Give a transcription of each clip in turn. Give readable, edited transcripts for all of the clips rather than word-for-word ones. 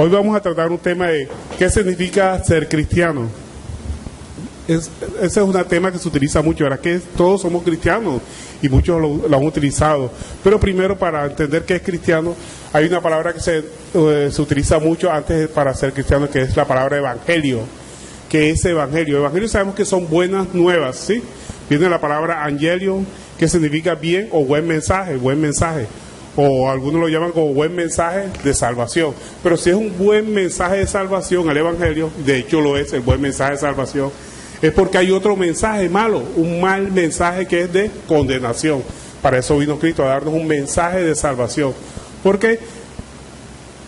Hoy vamos a tratar un tema de qué significa ser cristiano. Ese es un tema que se utiliza mucho, ¿verdad? Que todos somos cristianos y muchos lo han utilizado. Pero primero, para entender qué es cristiano, hay una palabra que se utiliza mucho antes para ser cristiano, que es la palabra evangelio. ¿Qué es evangelio? Evangelio sabemos que son buenas nuevas, ¿sí? Viene la palabra angelion, que significa bien o buen mensaje, o algunos lo llaman como buen mensaje de salvación. Pero si es un buen mensaje de salvación, el evangelio, de hecho lo es, el buen mensaje de salvación, es porque hay otro mensaje malo, un mal mensaje que es de condenación. Para eso vino Cristo, a darnos un mensaje de salvación, porque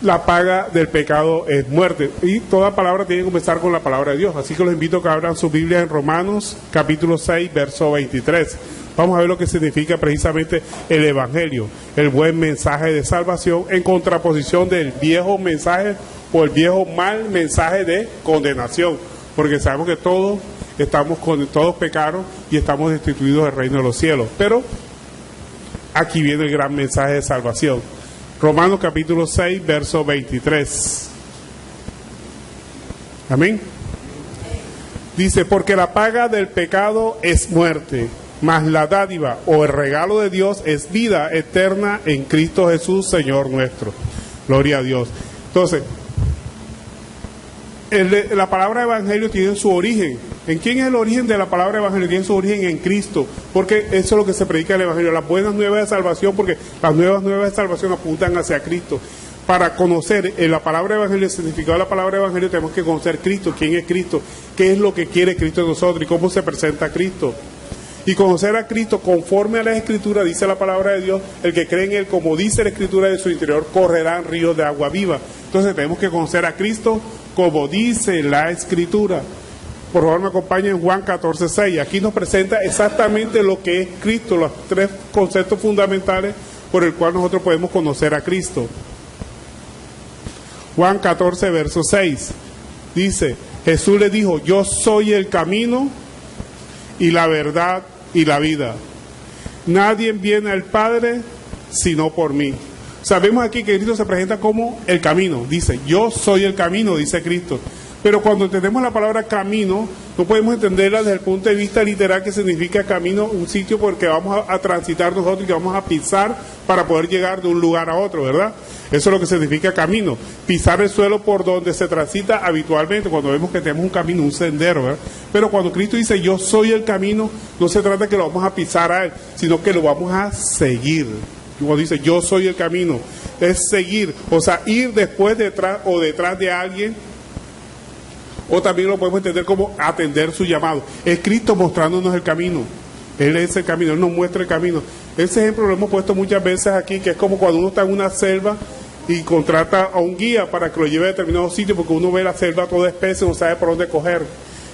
la paga del pecado es muerte, y toda palabra tiene que comenzar con la palabra de Dios. Así que los invito a que abran su Biblia en Romanos capítulo 6, verso 23. Vamos a ver lo que significa precisamente el evangelio, el buen mensaje de salvación, en contraposición del viejo mensaje o el viejo mal mensaje de condenación, porque sabemos que todos pecaron y estamos destituidos del reino de los cielos. Pero aquí viene el gran mensaje de salvación. Romanos capítulo 6, verso 23. Amén. Dice, porque la paga del pecado es muerte, mas la dádiva o el regalo de Dios es vida eterna en Cristo Jesús, Señor nuestro. Gloria a Dios. Entonces, la palabra evangelio tiene su origen. ¿En quién es el origen de la palabra evangelio? Tiene su origen en Cristo, porque eso es lo que se predica en el evangelio, las buenas nuevas de salvación, porque las nuevas de salvación apuntan hacia Cristo. Para conocer la palabra evangelio, el significado de la palabra evangelio, tenemos que conocer Cristo, quién es Cristo, qué es lo que quiere Cristo de nosotros y cómo se presenta Cristo. Y conocer a Cristo conforme a la Escritura, dice la palabra de Dios, el que cree en Él, como dice la Escritura, de su interior correrán ríos de agua viva. Entonces tenemos que conocer a Cristo como dice la Escritura. Por favor, me acompaña en Juan 14:6. Aquí nos presenta exactamente lo que es Cristo, los tres conceptos fundamentales por el cual nosotros podemos conocer a Cristo. Juan 14, verso 6. Dice, Jesús le dijo, yo soy el camino y la verdad y la vida. Nadie viene al Padre sino por mí. Sabemos aquí que Cristo se presenta como el camino. Dice, yo soy el camino, dice Cristo. Pero cuando entendemos la palabra camino, no podemos entenderla desde el punto de vista literal, que significa camino, un sitio por el que vamos a transitar nosotros y que vamos a pisar para poder llegar de un lugar a otro, ¿verdad? Eso es lo que significa camino, pisar el suelo por donde se transita habitualmente, cuando vemos que tenemos un camino, un sendero, ¿verdad? Pero cuando Cristo dice, yo soy el camino, no se trata de que lo vamos a pisar a Él, sino que lo vamos a seguir. Cuando dice, yo soy el camino, es seguir, o sea, ir después, detrás o detrás de alguien. O también lo podemos entender como atender su llamado. Es Cristo mostrándonos el camino. Él es el camino, Él nos muestra el camino. Ese ejemplo lo hemos puesto muchas veces aquí, que es como cuando uno está en una selva y contrata a un guía para que lo lleve a determinado sitio, porque uno ve la selva toda espesa y no sabe por dónde coger.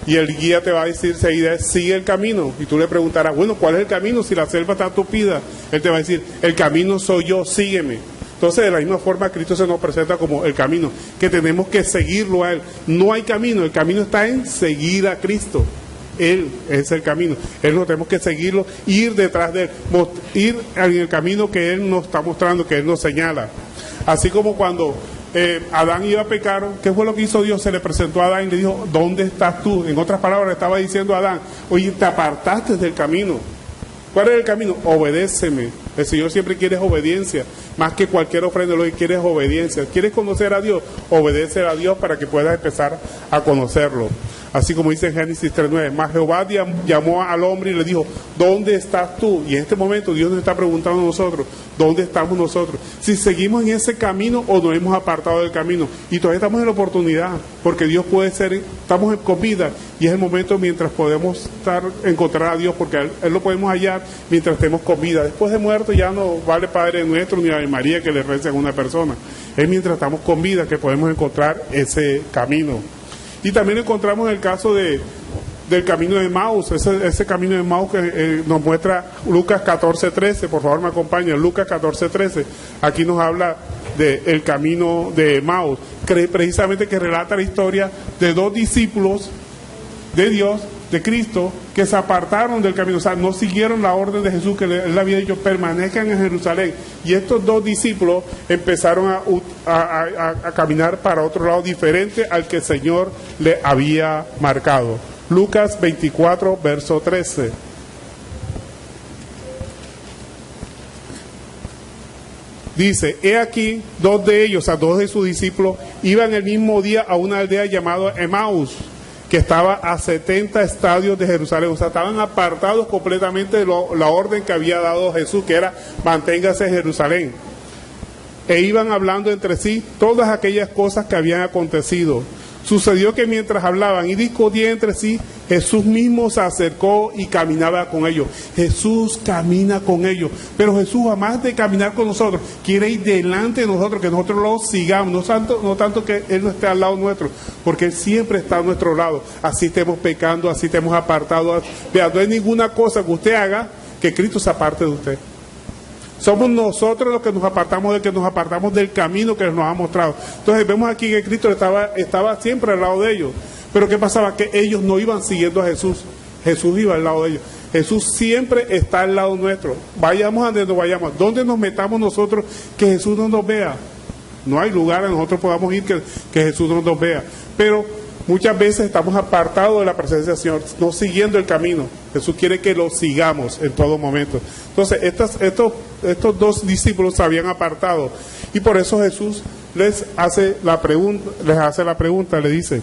Y el guía te va a decir, sigue el camino. Y tú le preguntarás, bueno, ¿cuál es el camino si la selva está tupida? Él te va a decir, el camino soy yo, sígueme. Entonces, de la misma forma, Cristo se nos presenta como el camino, que tenemos que seguirlo a Él. No hay camino, el camino está en seguir a Cristo. Él es el camino. Él no tenemos que seguirlo, ir detrás de Él, ir en el camino que Él nos está mostrando, que Él nos señala. Así como cuando Adán iba a pecar, ¿qué fue lo que hizo Dios? Se le presentó a Adán y le dijo, ¿dónde estás tú? En otras palabras, estaba diciendo a Adán, oye, te apartaste del camino. ¿Cuál es el camino? Obedéceme. El Señor siempre quiere obediencia, más que cualquier ofrenda, lo que quiere es obediencia. ¿Quieres conocer a Dios? Obedece a Dios para que puedas empezar a conocerlo. Así como dice en Génesis 3:9, mas Jehová llamó al hombre y le dijo, ¿dónde estás tú? Y en este momento Dios nos está preguntando a nosotros, ¿dónde estamos nosotros? Si seguimos en ese camino o nos hemos apartado del camino. Y todavía estamos en la oportunidad, porque Dios puede ser, estamos con vida, y es el momento mientras podemos encontrar a Dios, porque Él lo podemos hallar mientras estemos con vida. Después de muerto ya no vale Padre Nuestro ni Ave María que le recen a una persona. Es mientras estamos con vida que podemos encontrar ese camino. Y también encontramos el caso del camino de Emaús, ese camino de Emaús que nos muestra Lucas 14:13, por favor me acompaña, Lucas 14:13, aquí nos habla del camino de Emaús, precisamente que relata la historia de dos discípulos de Dios de Cristo que se apartaron del camino, o sea, no siguieron la orden de Jesús que él había dicho, permanezcan en Jerusalén. Y estos dos discípulos empezaron a caminar para otro lado diferente al que el Señor le había marcado. Lucas 24, verso 13. Dice, he aquí, dos de ellos, o sea, dos de sus discípulos, iban el mismo día a una aldea llamada Emaús, que estaba a 70 estadios de Jerusalén, o sea, estaban apartados completamente de la orden que había dado Jesús, que era, manténgase en Jerusalén. E iban hablando entre sí todas aquellas cosas que habían acontecido. Sucedió que mientras hablaban y discutían entre sí, Jesús mismo se acercó y caminaba con ellos. Jesús camina con ellos, pero Jesús, además de caminar con nosotros, quiere ir delante de nosotros, que nosotros lo sigamos, no tanto que Él no esté al lado nuestro, porque Él siempre está a nuestro lado. Así estemos pecando, así estemos apartados. Vea, no hay ninguna cosa que usted haga que Cristo se aparte de usted. Somos nosotros los que nos apartamos del camino que nos ha mostrado. Entonces vemos aquí que Cristo estaba siempre al lado de ellos. Pero ¿qué pasaba? Que ellos no iban siguiendo a Jesús. Jesús iba al lado de ellos. Jesús siempre está al lado nuestro. Vayamos a donde nos vayamos. ¿Dónde nos metamos nosotros que Jesús no nos vea? No hay lugar a nosotros podamos ir que Jesús no nos vea. Pero muchas veces estamos apartados de la presencia del Señor, no siguiendo el camino. Jesús quiere que lo sigamos en todo momento. Entonces, estos dos discípulos se habían apartado. Y por eso Jesús les hace la pregunta, le dice,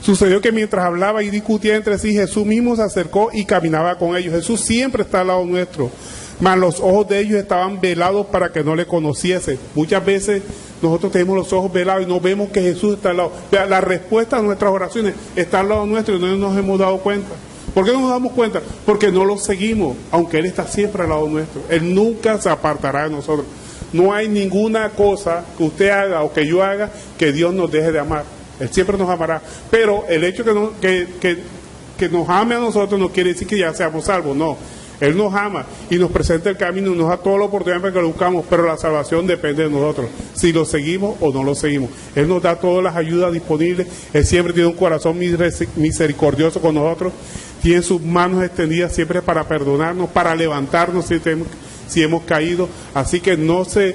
sucedió que mientras hablaba y discutía entre sí, Jesús mismo se acercó y caminaba con ellos. Jesús siempre está al lado nuestro, mas los ojos de ellos estaban velados para que no le conociesen. Muchas veces nosotros tenemos los ojos velados y no vemos que Jesús está al lado. La respuesta a nuestras oraciones está al lado nuestro y no nos hemos dado cuenta. ¿Por qué no nos damos cuenta? Porque no lo seguimos, aunque Él está siempre al lado nuestro. Él nunca se apartará de nosotros. No hay ninguna cosa que usted haga o que yo haga que Dios nos deje de amar. Él siempre nos amará. Pero el hecho que nos ame a nosotros no quiere decir que ya seamos salvos, no. Él nos ama y nos presenta el camino, nos da toda la oportunidad para que lo buscamos, pero la salvación depende de nosotros, si lo seguimos o no lo seguimos. Él nos da todas las ayudas disponibles, Él siempre tiene un corazón misericordioso con nosotros, tiene sus manos extendidas siempre para perdonarnos, para levantarnos si hemos caído, así que no se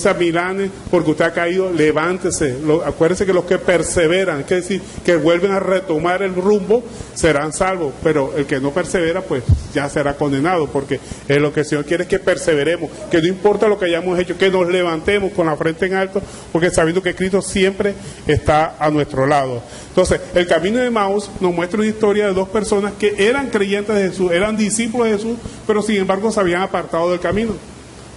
amilane porque usted ha caído, levántese. Acuérdese que los que perseveran, es decir, que vuelven a retomar el rumbo, serán salvos, pero el que no persevera, pues ya será condenado, porque lo que el Señor quiere es que perseveremos, que no importa lo que hayamos hecho, que nos levantemos con la frente en alto, porque sabiendo que Cristo siempre está a nuestro lado. Entonces, el camino de Emaús nos muestra una historia de dos personas que eran creyentes de Jesús, eran discípulos de Jesús, pero sin embargo se habían apartado del camino.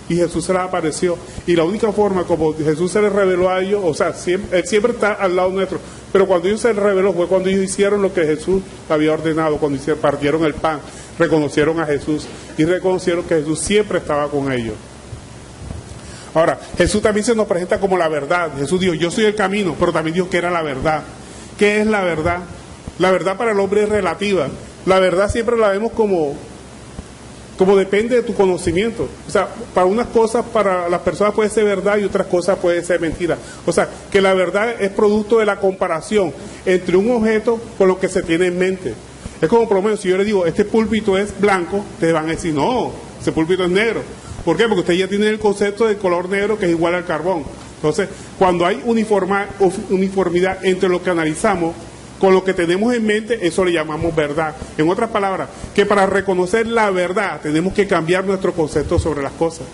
Y Jesús se les apareció. Y la única forma como Jesús se les reveló a ellos, o sea, Él siempre está al lado nuestro, pero cuando ellos se les reveló fue cuando ellos hicieron lo que Jesús había ordenado, cuando partieron el pan, reconocieron a Jesús y reconocieron que Jesús siempre estaba con ellos. Ahora, Jesús también se nos presenta como la verdad. Jesús dijo, yo soy el camino, pero también dijo que era la verdad. ¿Qué es la verdad? La verdad para el hombre es relativa. La verdad siempre la vemos como depende de tu conocimiento. O sea, para unas cosas, para las personas puede ser verdad y otras cosas puede ser mentira. O sea, que la verdad es producto de la comparación entre un objeto con lo que se tiene en mente. Es como, por lo menos, si yo le digo, este púlpito es blanco, ustedes van a decir, no, ese púlpito es negro. ¿Por qué? Porque ustedes ya tienen el concepto del color negro que es igual al carbón. Entonces, cuando hay uniformidad entre lo que analizamos con lo que tenemos en mente, eso le llamamos verdad. En otras palabras, que para reconocer la verdad tenemos que cambiar nuestro concepto sobre las cosas.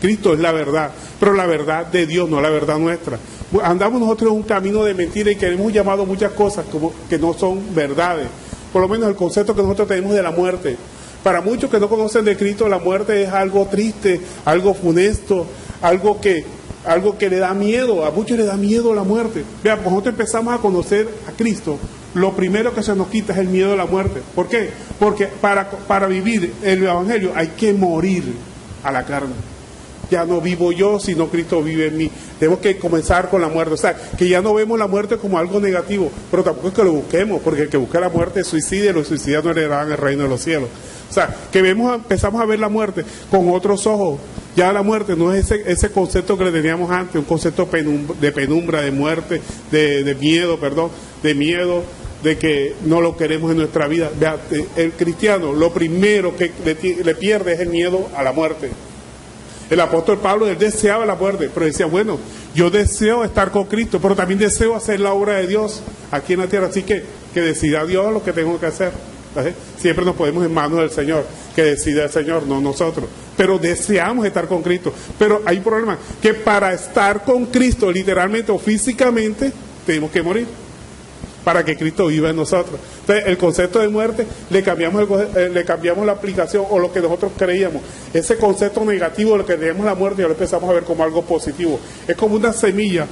Cristo es la verdad, pero la verdad de Dios, no la verdad nuestra. Andamos nosotros en un camino de mentira y que hemos llamado muchas cosas como que no son verdades. Por lo menos el concepto que nosotros tenemos de la muerte. Para muchos que no conocen de Cristo, la muerte es algo triste, algo funesto, algo que le da miedo. A muchos les da miedo la muerte. Vean, cuando nosotros empezamos a conocer a Cristo, lo primero que se nos quita es el miedo a la muerte. ¿Por qué? Porque para vivir el Evangelio hay que morir a la carne. Ya no vivo yo, sino Cristo vive en mí. Tenemos que comenzar con la muerte. O sea, que ya no vemos la muerte como algo negativo, pero tampoco es que lo busquemos, porque el que busca la muerte es suicida y los suicidas no heredarán el reino de los cielos. O sea, que empezamos a ver la muerte con otros ojos. Ya la muerte no es ese concepto que le teníamos antes, un concepto de penumbra, de muerte, de miedo, de que no lo queremos en nuestra vida. Vea, el cristiano lo primero que le pierde es el miedo a la muerte. El apóstol Pablo, él deseaba la muerte, pero decía, bueno, yo deseo estar con Cristo, pero también deseo hacer la obra de Dios aquí en la tierra, así que decida Dios lo que tengo que hacer. ¿Sabes? Siempre nos ponemos en manos del Señor, que decida el Señor, no nosotros, pero deseamos estar con Cristo. Pero hay un problema, que para estar con Cristo, literalmente o físicamente, tenemos que morir, para que Cristo viva en nosotros. Entonces, el concepto de muerte, le cambiamos la aplicación, o lo que nosotros creíamos. Ese concepto negativo de lo que creíamos la muerte, ya lo empezamos a ver como algo positivo. Es como una semilla.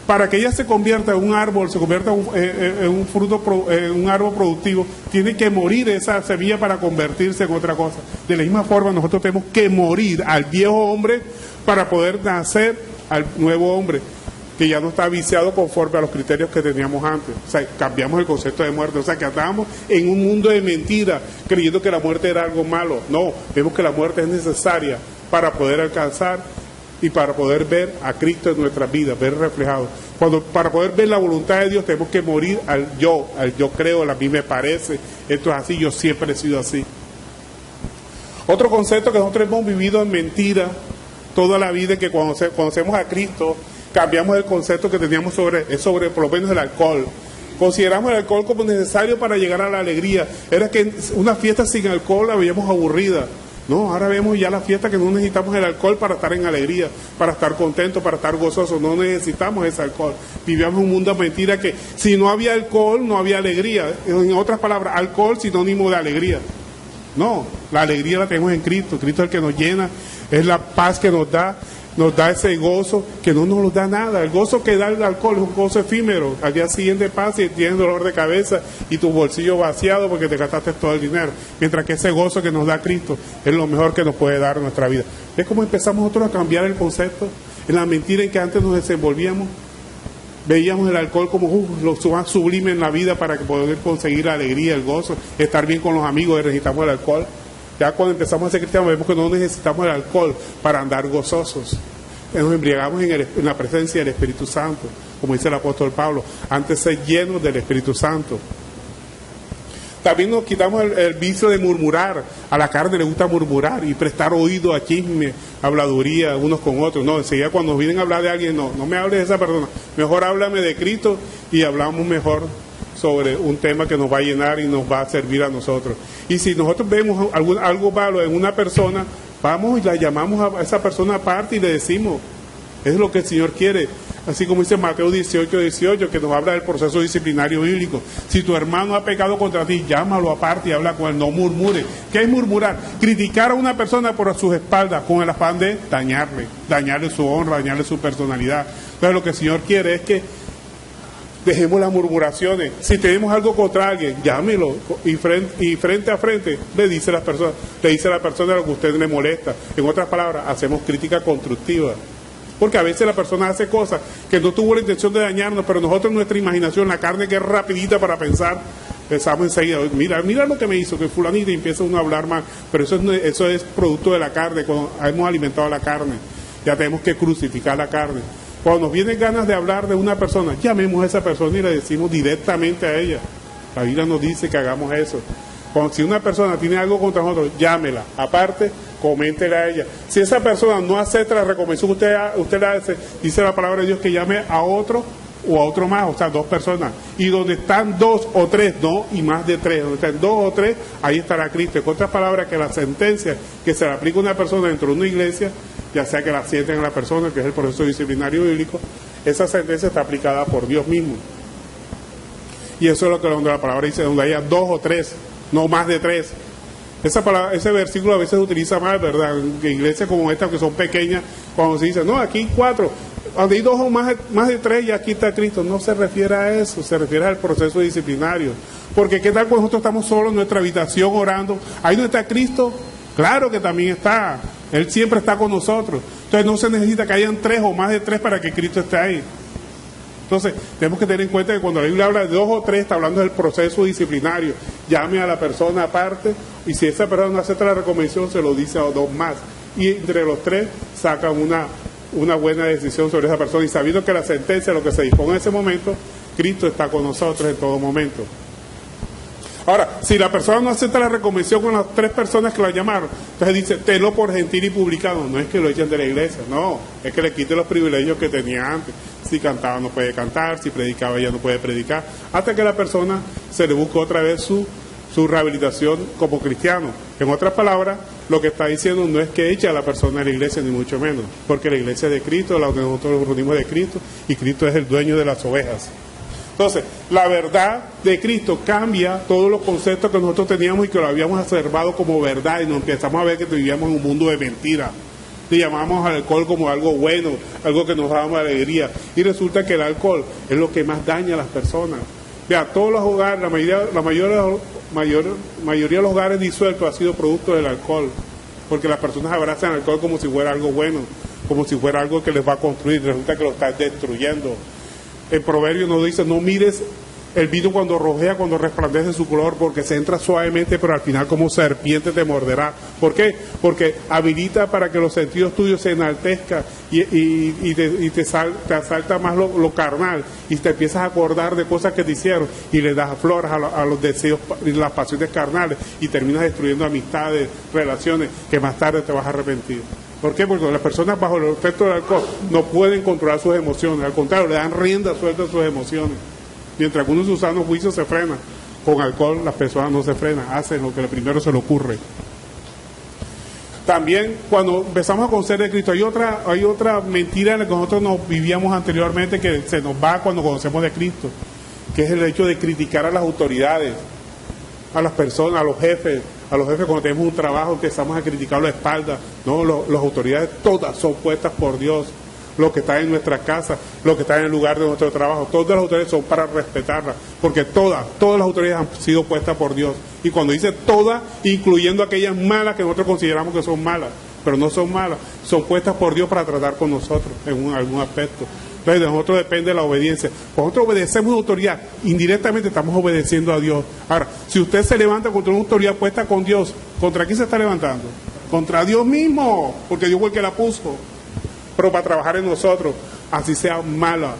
Para que ella se convierta en un árbol, se convierta en un fruto, en un árbol productivo, tiene que morir esa semilla para convertirse en otra cosa. De la misma forma, nosotros tenemos que morir al viejo hombre para poder nacer al nuevo hombre, que ya no está viciado conforme a los criterios que teníamos antes. O sea, cambiamos el concepto de muerte. O sea, que estábamos en un mundo de mentira, creyendo que la muerte era algo malo. No, vemos que la muerte es necesaria para poder alcanzar y para poder ver a Cristo en nuestras vidas, ver reflejado. Para poder ver la voluntad de Dios, tenemos que morir al yo creo, a mí me parece, esto es así, yo siempre he sido así. Otro concepto que nosotros hemos vivido en mentira toda la vida, es que cuando conocemos a Cristo, cambiamos el concepto que teníamos sobre por lo menos el alcohol. Consideramos el alcohol como necesario para llegar a la alegría. Era que una fiesta sin alcohol la veíamos aburrida. No, ahora vemos ya la fiesta que no necesitamos el alcohol para estar en alegría, para estar contentos, para estar gozosos. No necesitamos ese alcohol. Vivíamos un mundo de mentira que si no había alcohol, no había alegría. En otras palabras, alcohol sinónimo de alegría. No, la alegría la tenemos en Cristo. Cristo es el que nos llena, es la paz que nos da ese gozo que no nos lo da nada. El gozo que da el alcohol es un gozo efímero. Al día siguiente pasa y tienes dolor de cabeza y tu bolsillo vaciado porque te gastaste todo el dinero. Mientras que ese gozo que nos da Cristo es lo mejor que nos puede dar en nuestra vida. ¿Ves cómo empezamos nosotros a cambiar el concepto? En la mentira en que antes nos desenvolvíamos, veíamos el alcohol como lo más sublime en la vida para poder conseguir la alegría, el gozo, estar bien con los amigos, necesitamos el alcohol. Ya cuando empezamos a ser cristianos vemos que no necesitamos el alcohol para andar gozosos. Nos embriagamos en la presencia del Espíritu Santo, como dice el apóstol Pablo, antes ser llenos del Espíritu Santo. También nos quitamos el vicio de murmurar. A la carne le gusta murmurar y prestar oído a chisme, habladuría unos con otros. No, enseguida cuando vienen a hablar de alguien, no me hables de esa persona, mejor háblame de Cristo y hablamos mejor sobre un tema que nos va a llenar y nos va a servir a nosotros. Y si nosotros vemos algo malo en una persona, vamos y la llamamos a esa persona aparte y le decimos, es lo que el Señor quiere. Así como dice Mateo 18, que nos habla del proceso disciplinario bíblico. Si tu hermano ha pecado contra ti, llámalo aparte y habla con él, no murmure. ¿Qué es murmurar? Criticar a una persona por sus espaldas con el afán de dañarle su honra, dañarle su personalidad. Entonces lo que el Señor quiere es que dejemos las murmuraciones. Si tenemos algo contra alguien, llámelo y frente a frente le dice a la persona lo que a usted le molesta. En otras palabras, hacemos crítica constructiva. Porque a veces la persona hace cosas que no tuvo la intención de dañarnos, pero nosotros, nuestra imaginación, la carne que es rapidita para pensar, pensamos enseguida, mira lo que me hizo, que fulanito, y empieza uno a hablar más. Pero eso es producto de la carne, cuando hemos alimentado la carne. Ya tenemos que crucificar la carne. Cuando nos vienen ganas de hablar de una persona, llamemos a esa persona y le decimos directamente a ella. La Biblia nos dice que hagamos eso. Si una persona tiene algo contra nosotros, llámela. Aparte, coméntele a ella. Si esa persona no acepta la recomendación que usted le hace, dice la palabra de Dios que llame a otro o a otro más, o sea, 2 personas. Y donde están 2 o 3, no, y más de 3, donde están 2 o 3, ahí estará Cristo. En otras palabras, que la sentencia que se le aplica a una persona dentro de una iglesia, ya sea que la sienten a la persona, que es el proceso disciplinario bíblico, esa sentencia está aplicada por Dios mismo. Y eso es lo que donde la palabra dice, donde haya 2 o 3, no más de 3. Ese versículo a veces se utiliza mal, ¿verdad? En iglesias como esta, que son pequeñas, cuando se dice, no, aquí 4, donde hay 2 o más de 3, y aquí está Cristo. No se refiere a eso, se refiere al proceso disciplinario. Porque ¿qué tal cuando nosotros estamos solos en nuestra habitación orando? Ahí no está Cristo. Claro que también está. Él siempre está con nosotros. Entonces no se necesita que hayan 3 o más de 3 para que Cristo esté ahí. Entonces, tenemos que tener en cuenta que cuando la Biblia habla de 2 o 3, está hablando del proceso disciplinario. Llame a la persona aparte, y si esa persona no acepta la recomendación, se lo dice a 2 más. Y entre los 3 sacan una buena decisión sobre esa persona. Y sabiendo que la sentencia, lo que se dispone en ese momento, Cristo está con nosotros en todo momento. Ahora, si la persona no acepta la reconvención con las 3 personas que la llamaron, entonces dice, tenlo por gentil y publicano. No es que lo echen de la iglesia, no, es que le quite los privilegios que tenía antes. Si cantaba no puede cantar, si predicaba ya no puede predicar, hasta que la persona se le busque otra vez su rehabilitación como cristiano. En otras palabras, lo que está diciendo no es que eche a la persona de la iglesia, ni mucho menos, porque la iglesia es de Cristo, la que nosotros nos reunimos de Cristo, y Cristo es el dueño de las ovejas. Entonces, la verdad de Cristo cambia todos los conceptos que nosotros teníamos y que lo habíamos observado como verdad, y nos empezamos a ver que vivíamos en un mundo de mentiras. Le llamamos al alcohol como algo bueno, algo que nos daba alegría, y resulta que el alcohol es lo que más daña a las personas. Vea, todos los hogares, la mayoría de los hogares disueltos ha sido producto del alcohol, porque las personas abrazan el alcohol como si fuera algo bueno, como si fuera algo que les va a construir, resulta que lo está destruyendo. El proverbio nos dice, no mires el vino cuando rojea, cuando resplandece su color, porque se entra suavemente, pero al final como serpiente te morderá. ¿Por qué? Porque habilita para que los sentidos tuyos se enaltezcan y te asalta más lo carnal, y te empiezas a acordar de cosas que te hicieron, y le das flores a los deseos y las pasiones carnales, y terminas destruyendo amistades, relaciones, que más tarde te vas a arrepentir. ¿Por qué? Porque las personas bajo el efecto del alcohol no pueden controlar sus emociones, al contrario, le dan rienda suelta a sus emociones. Mientras que uno en su sano juicio se frena, con alcohol las personas no se frenan, hacen lo que primero se le ocurre. También cuando empezamos a conocer de Cristo, hay otra mentira en la que nosotros nos vivíamos anteriormente que se nos va cuando conocemos de Cristo, que es el hecho de criticar a las autoridades, a las personas, a los jefes cuando tenemos un trabajo empezamos a criticarlo a espaldas. No, las autoridades todas son puestas por Dios. Lo que está en nuestra casa, lo que está en el lugar de nuestro trabajo, todas las autoridades son para respetarlas, porque todas las autoridades han sido puestas por Dios. Y cuando dice todas, incluyendo aquellas malas que nosotros consideramos que son malas, pero no son malas, son puestas por Dios para tratar con nosotros en algún aspecto. Entonces de nosotros depende la obediencia. Cuando nosotros obedecemos a autoridad, indirectamente estamos obedeciendo a Dios. Ahora, si usted se levanta contra una autoridad puesta con Dios, ¿contra quién se está levantando? Contra Dios mismo, porque Dios fue el que la puso. Pero para trabajar en nosotros, así sea mala.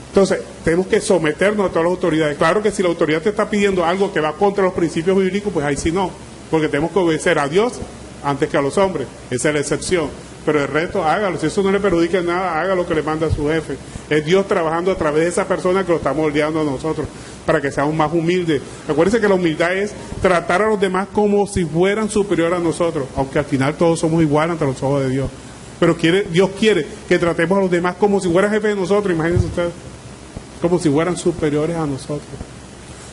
Entonces, tenemos que someternos a todas las autoridades. Claro que si la autoridad te está pidiendo algo que va contra los principios bíblicos, pues ahí sí no, porque tenemos que obedecer a Dios antes que a los hombres. Esa es la excepción. Pero el resto, hágalo. Si eso no le perjudica en nada, haga lo que le manda a su jefe. Es Dios trabajando a través de esa persona que lo está moldeando a nosotros, para que seamos más humildes. Acuérdense que la humildad es tratar a los demás como si fueran superiores a nosotros, aunque al final todos somos iguales ante los ojos de Dios. Pero Dios quiere que tratemos a los demás como si fueran jefes de nosotros, imagínense ustedes, como si fueran superiores a nosotros.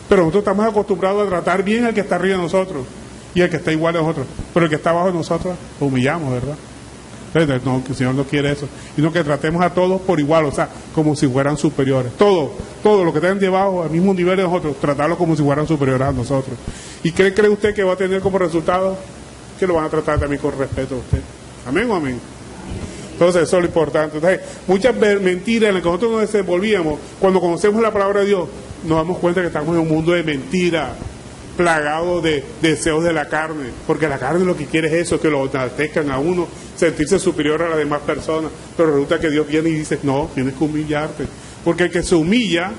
Pero nosotros estamos acostumbrados a tratar bien al que está arriba de nosotros y al que está igual a nosotros. Pero el que está abajo de nosotros lo humillamos, ¿verdad? Entonces, no, que el Señor no quiere eso, sino que tratemos a todos por igual, o sea, como si fueran superiores. Todo lo que estén debajo, al mismo nivel de nosotros, tratarlos como si fueran superiores a nosotros. ¿Y qué cree usted que va a tener como resultado? Que lo van a tratar también con respeto a usted. ¿Amén o amén? Entonces eso es lo importante. Entonces, muchas mentiras en las que nosotros nos desenvolvíamos, cuando conocemos la palabra de Dios, nos damos cuenta que estamos en un mundo de mentiras, plagado de deseos de la carne, porque la carne lo que quiere es eso, que lo enaltezcan a uno, sentirse superior a las demás personas. Pero resulta que Dios viene y dice, no, tienes que humillarte, porque el que se humilla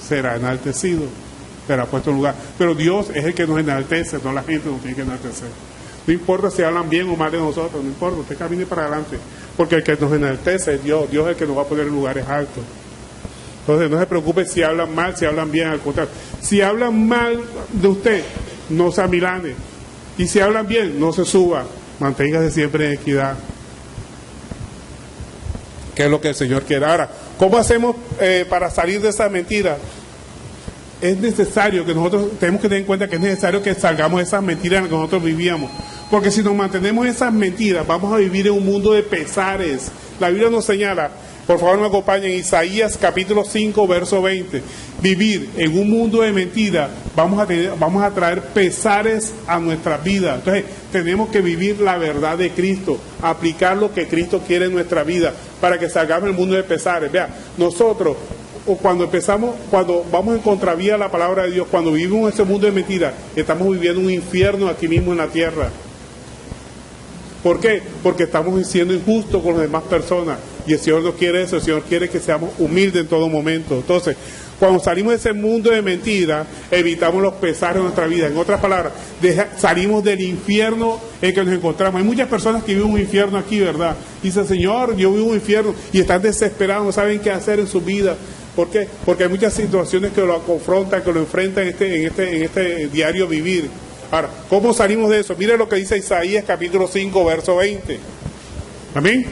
será enaltecido, será puesto en lugar. Pero Dios es el que nos enaltece, no la gente nos tiene que enaltecer. No importa si hablan bien o mal de nosotros, no importa, usted camine para adelante, porque el que nos enaltece es Dios. Dios es el que nos va a poner en lugares altos. Entonces no se preocupe si hablan mal, si hablan bien, al contrario. Si hablan mal de usted, no se amilane. Y si hablan bien, no se suba. Manténgase siempre en equidad. ¿Qué es lo que el Señor quiere? Ahora, ¿cómo hacemos para salir de esa mentira? Es necesario que nosotros, tenemos que tener en cuenta que es necesario que salgamos de esas mentiras en las que nosotros vivíamos. Porque si nos mantenemos en esas mentiras, vamos a vivir en un mundo de pesares. La Biblia nos señala, por favor me acompañen, Isaías capítulo 5, verso 20. Vivir en un mundo de mentiras, vamos a traer pesares a nuestra vida. Entonces, tenemos que vivir la verdad de Cristo, aplicar lo que Cristo quiere en nuestra vida, para que salgamos del mundo de pesares. Vea, nosotros, cuando vamos en contravía a la palabra de Dios, cuando vivimos en ese mundo de mentiras, estamos viviendo un infierno aquí mismo en la tierra. ¿Por qué? Porque estamos siendo injustos con las demás personas. Y el Señor no quiere eso, el Señor quiere que seamos humildes en todo momento. Entonces, cuando salimos de ese mundo de mentira, evitamos los pesares de nuestra vida. En otras palabras, salimos del infierno en que nos encontramos. Hay muchas personas que viven un infierno aquí, ¿verdad? Dicen, Señor, yo vivo un infierno, y están desesperados, no saben qué hacer en su vida. ¿Por qué? Porque hay muchas situaciones que lo confrontan, que lo enfrentan en este diario vivir. Ahora, ¿cómo salimos de eso? Mire lo que dice Isaías capítulo 5, verso 20. Amén.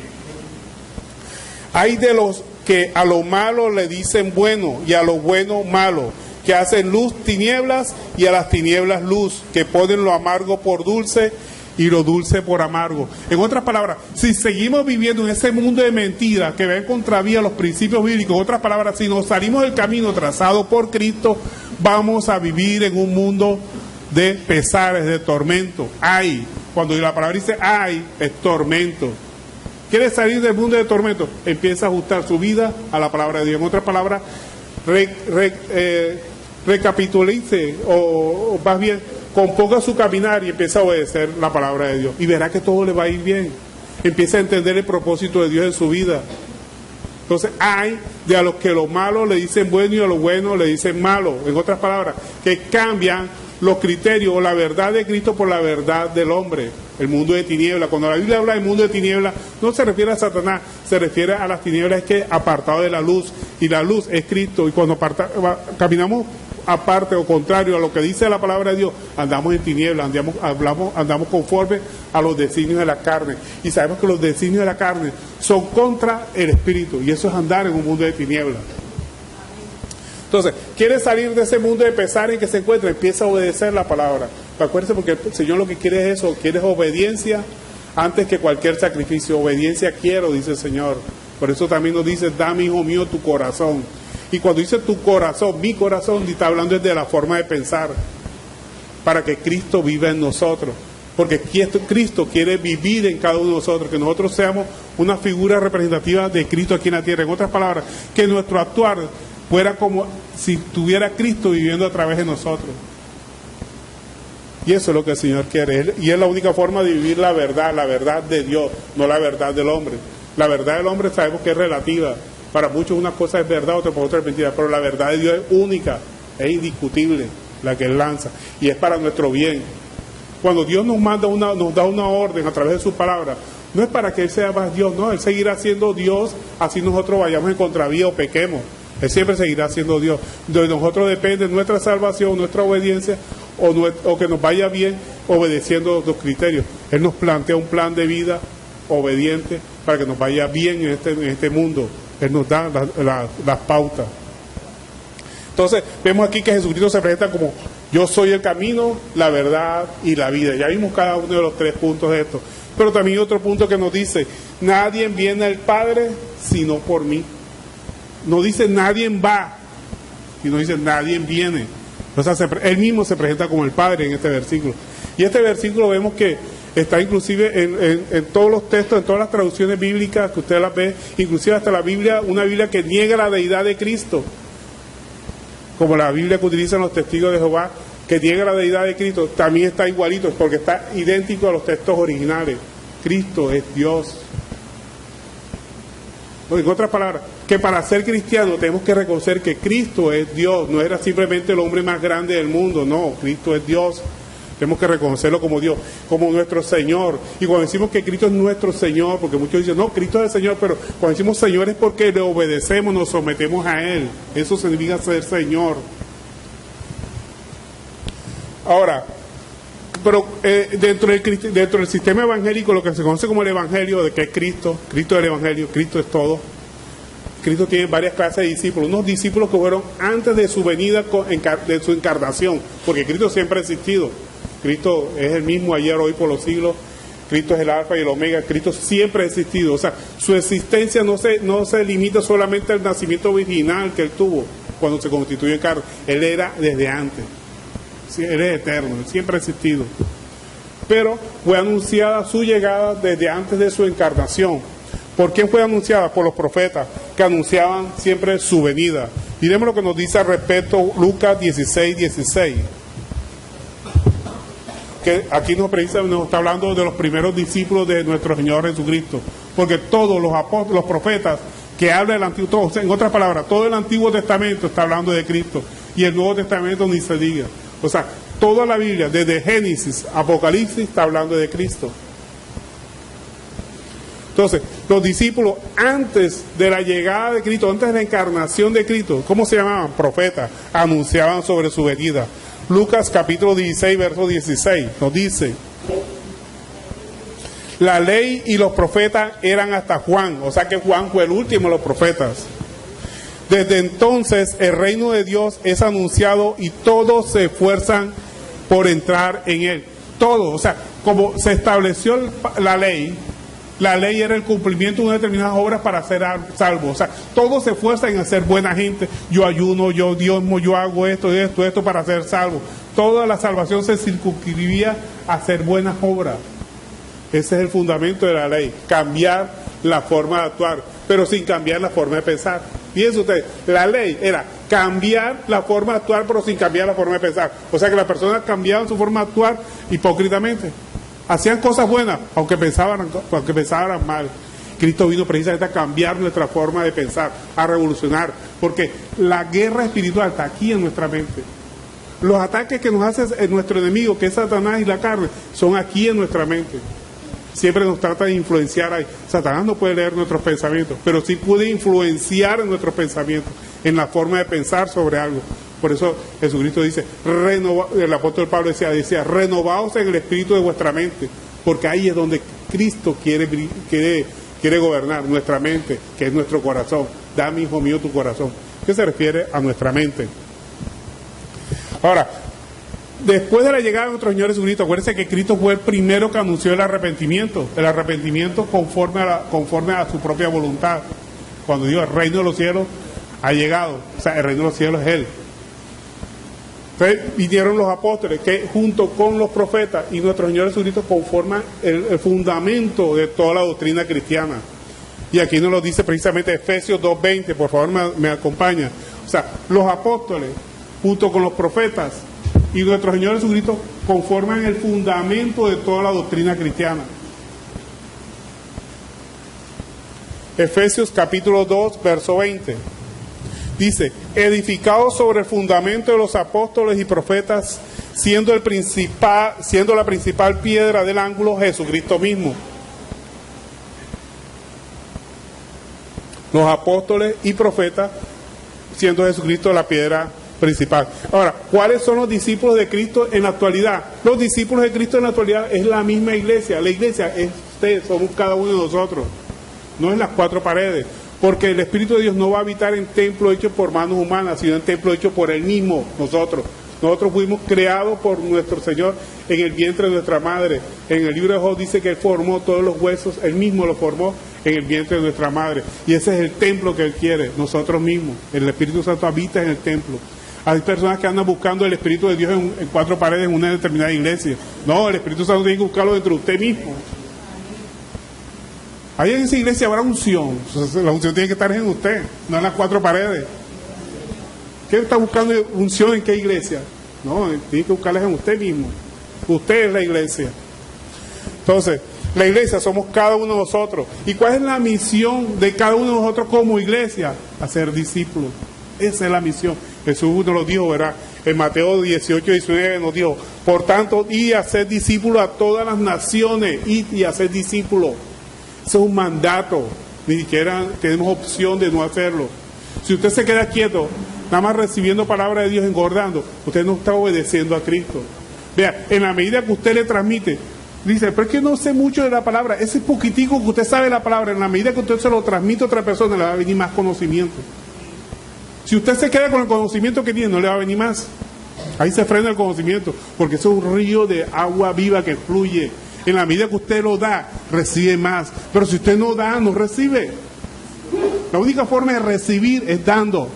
Hay de los que a lo malo le dicen bueno y a lo bueno malo, que hacen luz tinieblas y a las tinieblas luz, que ponen lo amargo por dulce y lo dulce por amargo. En otras palabras, si seguimos viviendo en ese mundo de mentiras que va en contravía a los principios bíblicos, en otras palabras, si nos salimos del camino trazado por Cristo, vamos a vivir en un mundo de pesares, de tormento. Ay, cuando la palabra dice ay, es tormento. ¿Quiere salir del mundo de tormento? Empieza a ajustar su vida a la palabra de Dios. En otras palabras, recapitulice o más bien componga su caminar y empieza a obedecer la palabra de Dios. Y verá que todo le va a ir bien. Empieza a entender el propósito de Dios en su vida. Entonces, hay de a los que lo malo le dicen bueno y a lo bueno le dicen malo. En otras palabras, que cambian los criterios o la verdad de Cristo por la verdad del hombre. El mundo de tinieblas. Cuando la Biblia habla del mundo de tinieblas, no se refiere a Satanás, se refiere a las tinieblas que apartado de la luz. Y la luz es Cristo. Y cuando caminamos aparte o contrario a lo que dice la palabra de Dios, andamos en tinieblas, andamos conforme a los designios de la carne. Y sabemos que los designios de la carne son contra el Espíritu. Y eso es andar en un mundo de tinieblas. Entonces, ¿quiere salir de ese mundo de pesar en que se encuentra? Empieza a obedecer la palabra. Acuérdense, porque el Señor lo que quiere es eso, quiere obediencia antes que cualquier sacrificio. Obediencia quiero, dice el Señor. Por eso también nos dice, dame, hijo mío, tu corazón. Y cuando dice tu corazón, mi corazón, está hablando de la forma de pensar, para que Cristo viva en nosotros. Porque Cristo quiere vivir en cada uno de nosotros, que nosotros seamos una figura representativa de Cristo aquí en la tierra. En otras palabras, que nuestro actuar fuera como si tuviera Cristo viviendo a través de nosotros. Y eso es lo que el Señor quiere. Y es la única forma de vivir la verdad de Dios, no la verdad del hombre. La verdad del hombre sabemos que es relativa. Para muchos una cosa es verdad, otra es mentira. Pero la verdad de Dios es única, es indiscutible, la que Él lanza. Y es para nuestro bien. Cuando Dios nos da una orden a través de su palabra, no es para que Él sea más Dios, no. Él seguirá siendo Dios, así nosotros vayamos en contravía o pequemos. Él siempre seguirá siendo Dios. De nosotros depende nuestra salvación, nuestra obediencia, o que nos vaya bien obedeciendo los criterios. Él nos plantea un plan de vida obediente para que nos vaya bien en este mundo. Él nos da las pautas. Entonces, vemos aquí que Jesucristo se presenta como yo soy el camino, la verdad y la vida. Ya vimos cada uno de los 3 puntos de esto. Pero también hay otro punto que nos dice, nadie viene al Padre sino por mí. No dice nadie va, sino dice nadie viene. O sea, él mismo se presenta como el Padre en este versículo. Y este versículo vemos que está inclusive en todos los textos, en todas las traducciones bíblicas que usted las ve, inclusive hasta la Biblia, una Biblia que niega la deidad de Cristo, como la Biblia que utilizan los testigos de Jehová, que niega la deidad de Cristo, también está igualito, porque está idéntico a los textos originales. Cristo es Dios. En otras palabras, que para ser cristiano tenemos que reconocer que Cristo es Dios, no era simplemente el hombre más grande del mundo, no, Cristo es Dios. Tenemos que reconocerlo como Dios, como nuestro Señor. Y cuando decimos que Cristo es nuestro Señor, porque muchos dicen, no, Cristo es el Señor, pero cuando decimos Señor es porque le obedecemos, nos sometemos a Él. Eso significa ser Señor. Ahora, pero dentro del sistema evangélico, lo que se conoce como el Evangelio, de que es Cristo, Cristo es el Evangelio, Cristo es todo. Cristo tiene varias clases de discípulos, unos discípulos que fueron antes de su venida, de su encarnación, porque Cristo siempre ha existido. Cristo es el mismo ayer, hoy, por los siglos. Cristo es el alfa y el omega. Cristo siempre ha existido. O sea, su existencia no se limita solamente al nacimiento virginal que Él tuvo cuando se constituyó en carne. Él era desde antes. Él es eterno, Él siempre ha existido. Pero fue anunciada su llegada desde antes de su encarnación. ¿Por quién fue anunciada? Por los profetas, que anunciaban siempre su venida. Miremos lo que nos dice al respecto Lucas 16:16. Que aquí nos está hablando de los primeros discípulos de nuestro Señor Jesucristo. porque todos los apóstoles, los profetas que hablan del Antiguo, todos, en otras palabras, todo el Antiguo Testamento está hablando de Cristo, y el Nuevo Testamento ni se diga. O sea, toda la Biblia, desde Génesis, Apocalipsis, está hablando de Cristo. Entonces, los discípulos, antes de la llegada de Cristo, antes de la encarnación de Cristo, ¿cómo se llamaban? Profetas, anunciaban sobre su venida. Lucas capítulo 16, verso 16, nos dice: la ley y los profetas eran hasta Juan, o sea que Juan fue el último de los profetas. Desde entonces el reino de Dios es anunciado y todos se esfuerzan por entrar en él. Todos, o sea, como se estableció la ley era el cumplimiento de unas determinadas obras para ser salvo. O sea, todos se esfuerzan en ser buena gente. Yo ayuno, yo diezmo, yo hago esto para ser salvo. Toda la salvación se circunscribía a hacer buenas obras. Ese es el fundamento de la ley, cambiar la forma de actuar, pero sin cambiar la forma de pensar. Fíjense ustedes, la ley era cambiar la forma de actuar, pero sin cambiar la forma de pensar. O sea que las personas cambiaban su forma de actuar hipócritamente. Hacían cosas buenas, aunque pensaban mal. Cristo vino precisamente a cambiar nuestra forma de pensar, a revolucionar, porque la guerra espiritual está aquí en nuestra mente. Los ataques que nos hace nuestro enemigo, que es Satanás y la carne, son aquí en nuestra mente. Siempre nos trata de influenciar ahí. Satanás no puede leer nuestros pensamientos, pero sí puede influenciar en nuestros pensamientos, en la forma de pensar sobre algo. Por eso Jesucristo dice, el apóstol Pablo decía, renovaos en el espíritu de vuestra mente, porque ahí es donde Cristo quiere gobernar nuestra mente, que es nuestro corazón. Dame, hijo mío, tu corazón. ¿Qué se refiere a nuestra mente? Ahora, después de la llegada de nuestro Señor Jesucristo, acuérdense que Cristo fue el primero que anunció el arrepentimiento conforme a su propia voluntad. Cuando dijo el reino de los cielos ha llegado, o sea, el reino de los cielos es Él. Entonces vinieron los apóstoles que junto con los profetas y nuestro Señor Jesucristo conforman el fundamento de toda la doctrina cristiana. Y aquí nos lo dice precisamente Efesios 2:20, por favor me acompaña. O sea, los apóstoles junto con los profetas y nuestro Señor Jesucristo conforman el fundamento de toda la doctrina cristiana. Efesios capítulo 2, verso 20. Dice, edificados sobre el fundamento de los apóstoles y profetas, siendo la principal piedra del ángulo Jesucristo mismo. Los apóstoles y profetas, siendo Jesucristo la piedra principal. Ahora, ¿cuáles son los discípulos de Cristo en la actualidad? Los discípulos de Cristo en la actualidad es la misma iglesia. La iglesia es ustedes, somos cada uno de nosotros. No en las cuatro paredes. Porque el Espíritu de Dios no va a habitar en templo hecho por manos humanas, sino en templo hecho por Él mismo, nosotros. Nosotros fuimos creados por nuestro Señor en el vientre de nuestra madre. En el libro de Job dice que Él formó todos los huesos, Él mismo los formó en el vientre de nuestra madre. Y ese es el templo que Él quiere, nosotros mismos. El Espíritu Santo habita en el templo. Hay personas que andan buscando el Espíritu de Dios en cuatro paredes en una determinada iglesia. No, el Espíritu Santo tiene que buscarlo dentro de usted mismo. Ahí en esa iglesia habrá unción. La unción tiene que estar en usted, no en las cuatro paredes. ¿Qué está buscando unción en qué iglesia? No, tiene que buscarla en usted mismo. Usted es la iglesia. Entonces, la iglesia somos cada uno de nosotros. ¿Y cuál es la misión de cada uno de nosotros como iglesia? Hacer discípulos. Esa es la misión. Jesús nos lo dijo, ¿verdad? En Mateo 18, 19 nos dijo, por tanto, id a hacer discípulos a todas las naciones, id y a hacer discípulos. Eso es un mandato, ni siquiera tenemos opción de no hacerlo. Si usted se queda quieto, nada más recibiendo palabra de Dios, engordando, usted no está obedeciendo a Cristo. Vea, en la medida que usted le transmite, dice, pero es que no sé mucho de la palabra, ese poquitico que usted sabe de la palabra, en la medida que usted se lo transmite a otra persona, le va a venir más conocimiento. Si usted se queda con el conocimiento que tiene, no le va a venir más. Ahí se frena el conocimiento, porque eso es un río de agua viva que fluye. En la medida que usted lo da, recibe más. Pero si usted no da, no recibe. La única forma de recibir es dando.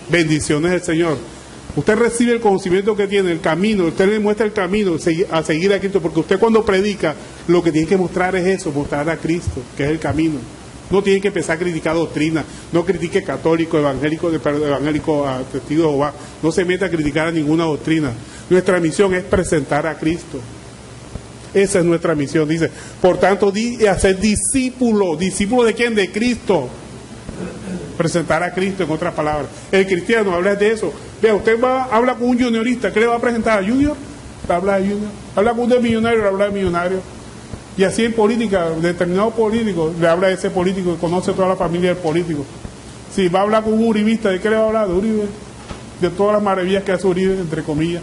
Bendiciones del Señor. Usted recibe el conocimiento que tiene, el camino. Usted le muestra el camino a seguir a Cristo. Porque usted cuando predica, lo que tiene que mostrar es eso, mostrar a Cristo, que es el camino. No tiene que empezar a criticar doctrina. No critique católico, evangélico, a testigo de Jehová. No se meta a criticar a ninguna doctrina. Nuestra misión es presentar a Cristo. Esa es nuestra misión. Dice, por tanto, hacer discípulo. ¿Discípulo de quién? De Cristo. Presentar a Cristo, en otras palabras. El cristiano habla de eso. Vea, usted habla con un juniorista, ¿qué le va a presentar? ¿A junior? Habla de junior. Habla con un millonario, habla de millonario. Y así en política, determinado político, le habla de ese político, que conoce toda la familia del político. Si va a hablar con un uribista, ¿de qué le va a hablar? De Uribe. De todas las maravillas que hace Uribe, entre comillas.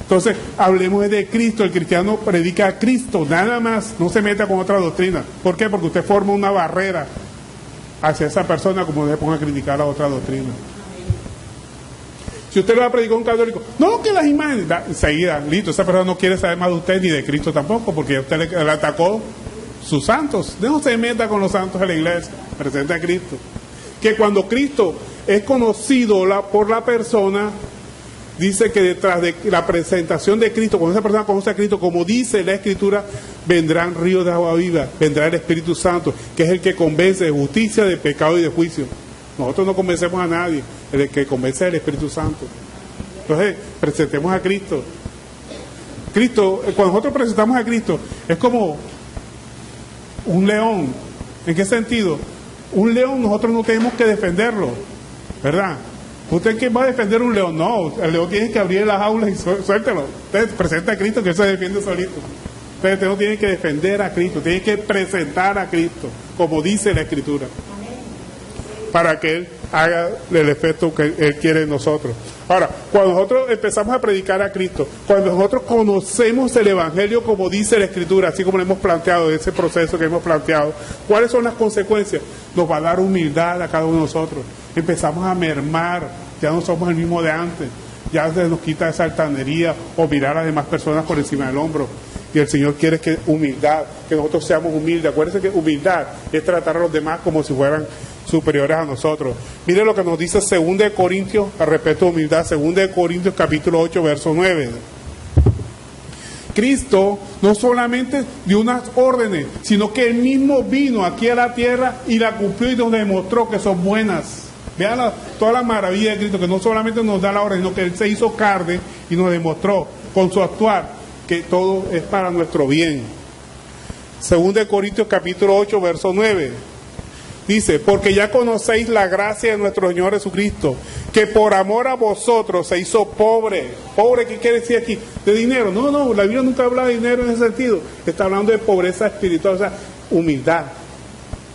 Entonces, hablemos de Cristo. El cristiano predica a Cristo, nada más. No se meta con otra doctrina. ¿Por qué? Porque usted forma una barrera hacia esa persona, como se ponga a criticar la otra doctrina. Si usted le va a predicar a un católico, no, que las imágenes, enseguida, listo, esa persona no quiere saber más de usted ni de Cristo tampoco, porque usted le atacó sus santos. No se meta con los santos de la iglesia, presente a Cristo. Que cuando Cristo es conocido por la persona, dice que detrás de la presentación de Cristo, cuando esa persona conoce a Cristo, como dice la Escritura, vendrán ríos de agua viva, vendrá el Espíritu Santo, que es el que convence de justicia, de pecado y de juicio. Nosotros no convencemos a nadie, el que convence es el Espíritu Santo. Entonces, presentemos a Cristo. Cristo, cuando nosotros presentamos a Cristo, es como un león. ¿En qué sentido? Un león nosotros no tenemos que defenderlo, ¿verdad? ¿Usted quién va a defender un león? No, el león tiene que abrir las jaulas y suéltelo. Usted presenta a Cristo, que él se defiende solito. Usted no tiene que defender a Cristo, tiene que presentar a Cristo, como dice la Escritura, para que Él haga el efecto que Él quiere en nosotros. Ahora, cuando nosotros empezamos a predicar a Cristo, cuando nosotros conocemos el Evangelio como dice la Escritura, así como lo hemos planteado, ese proceso que hemos planteado, ¿cuáles son las consecuencias? Nos va a dar humildad a cada uno de nosotros. Empezamos a mermar, ya no somos el mismo de antes, ya se nos quita esa altanería o mirar a las demás personas por encima del hombro. Y el Señor quiere que humildad, que nosotros seamos humildes. Acuérdense que humildad es tratar a los demás como si fueran superiores a nosotros. Mire lo que nos dice 2 Corintios, al respecto de humildad, 2 Corintios capítulo 8, verso 9. Cristo no solamente dio unas órdenes, sino que Él mismo vino aquí a la tierra y la cumplió y nos demostró que son buenas. Vean toda la maravilla de Cristo, que no solamente nos da la orden, sino que Él se hizo carne y nos demostró con su actuar que todo es para nuestro bien. 2 Corintios capítulo 8, verso 9. Dice, porque ya conocéis la gracia de nuestro Señor Jesucristo, que por amor a vosotros se hizo pobre. ¿Pobre qué quiere decir aquí? ¿De dinero? No, la Biblia nunca habla de dinero en ese sentido. Está hablando de pobreza espiritual, o sea, humildad.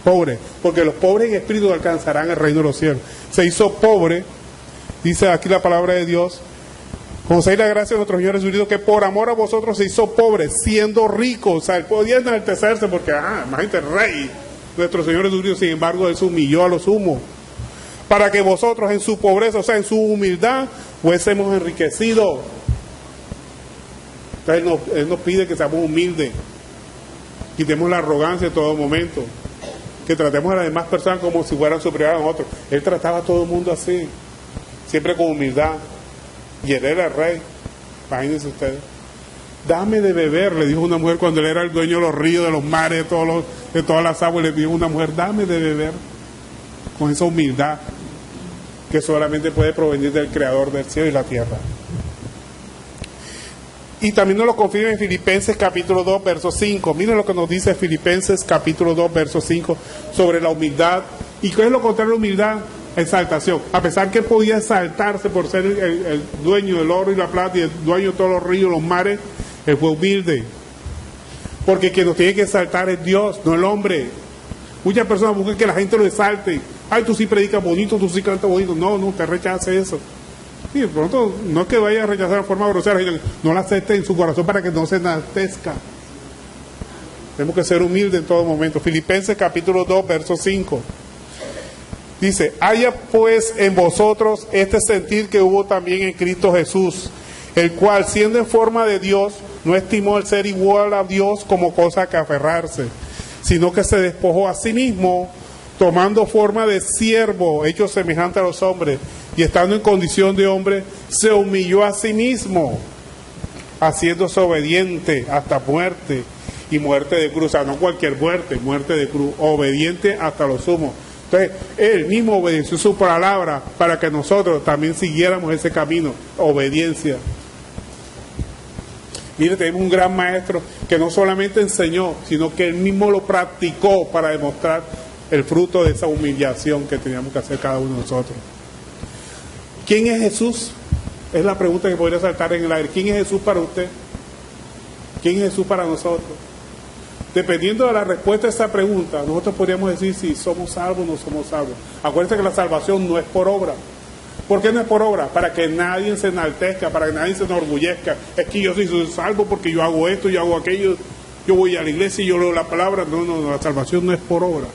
Pobre, porque los pobres en espíritu alcanzarán el reino de los cielos. Se hizo pobre, dice aquí la palabra de Dios. Conocéis la gracia de nuestro Señor Jesucristo, que por amor a vosotros se hizo pobre, siendo rico. O sea, Él podía enaltecerse porque, imagínate, rey. Nuestro Señor Jesucristo, sin embargo, Él se humilló a lo sumo, para que vosotros en su pobreza, o sea, en su humildad, fuésemos enriquecidos. Entonces Él nos pide que seamos humildes, quitemos la arrogancia en todo momento, que tratemos a las demás personas como si fueran superiores a nosotros. Él trataba a todo el mundo así, siempre con humildad, y Él era el rey. Imagínense ustedes. Dame de beber, le dijo una mujer cuando Él era el dueño de los ríos, de los mares, de todas las aguas, le dijo una mujer, dame de beber, con esa humildad que solamente puede provenir del Creador del cielo y la tierra. Y también nos lo confirma en Filipenses capítulo 2, verso 5. Miren lo que nos dice Filipenses capítulo 2, verso 5 sobre la humildad. ¿Y qué es lo contrario de la humildad? Exaltación. A pesar que podía exaltarse por ser el dueño del oro y la plata y el dueño de todos los ríos, los mares, Él fue humilde. Porque quien nos tiene que exaltar es Dios, no el hombre. Muchas personas buscan que la gente lo exalte. Ay, tú sí predicas bonito, tú sí cantas bonito. No, usted rechace eso. Sí, de pronto, no es que vaya a rechazar de forma grosera, no la acepte en su corazón para que no se enaltezca. Tenemos que ser humildes en todo momento. Filipenses capítulo 2, verso 5. Dice, haya pues en vosotros este sentir que hubo también en Cristo Jesús, el cual, siendo en forma de Dios, no estimó el ser igual a Dios como cosa a que aferrarse, sino que se despojó a sí mismo, tomando forma de siervo, hecho semejante a los hombres, y estando en condición de hombre, se humilló a sí mismo, haciéndose obediente hasta muerte, y muerte de cruz. O sea, no cualquier muerte de cruz, obediente hasta lo sumo. Entonces, Él mismo obedeció su palabra para que nosotros también siguiéramos ese camino, obediencia. Mire, tenemos un gran maestro que no solamente enseñó, sino que él mismo lo practicó para demostrar el fruto de esa humillación que teníamos que hacer cada uno de nosotros. ¿Quién es Jesús? Es la pregunta que podría saltar en el aire. ¿Quién es Jesús para usted? ¿Quién es Jesús para nosotros? Dependiendo de la respuesta a esa pregunta, nosotros podríamos decir si somos salvos o no somos salvos. Acuérdense que la salvación no es por obra. ¿Por qué no es por obra? Para que nadie se enaltezca, para que nadie se enorgullezca. Es que yo soy salvo porque yo hago esto, yo hago aquello, yo voy a la iglesia y yo leo la palabra. No, no, la salvación no es por obra.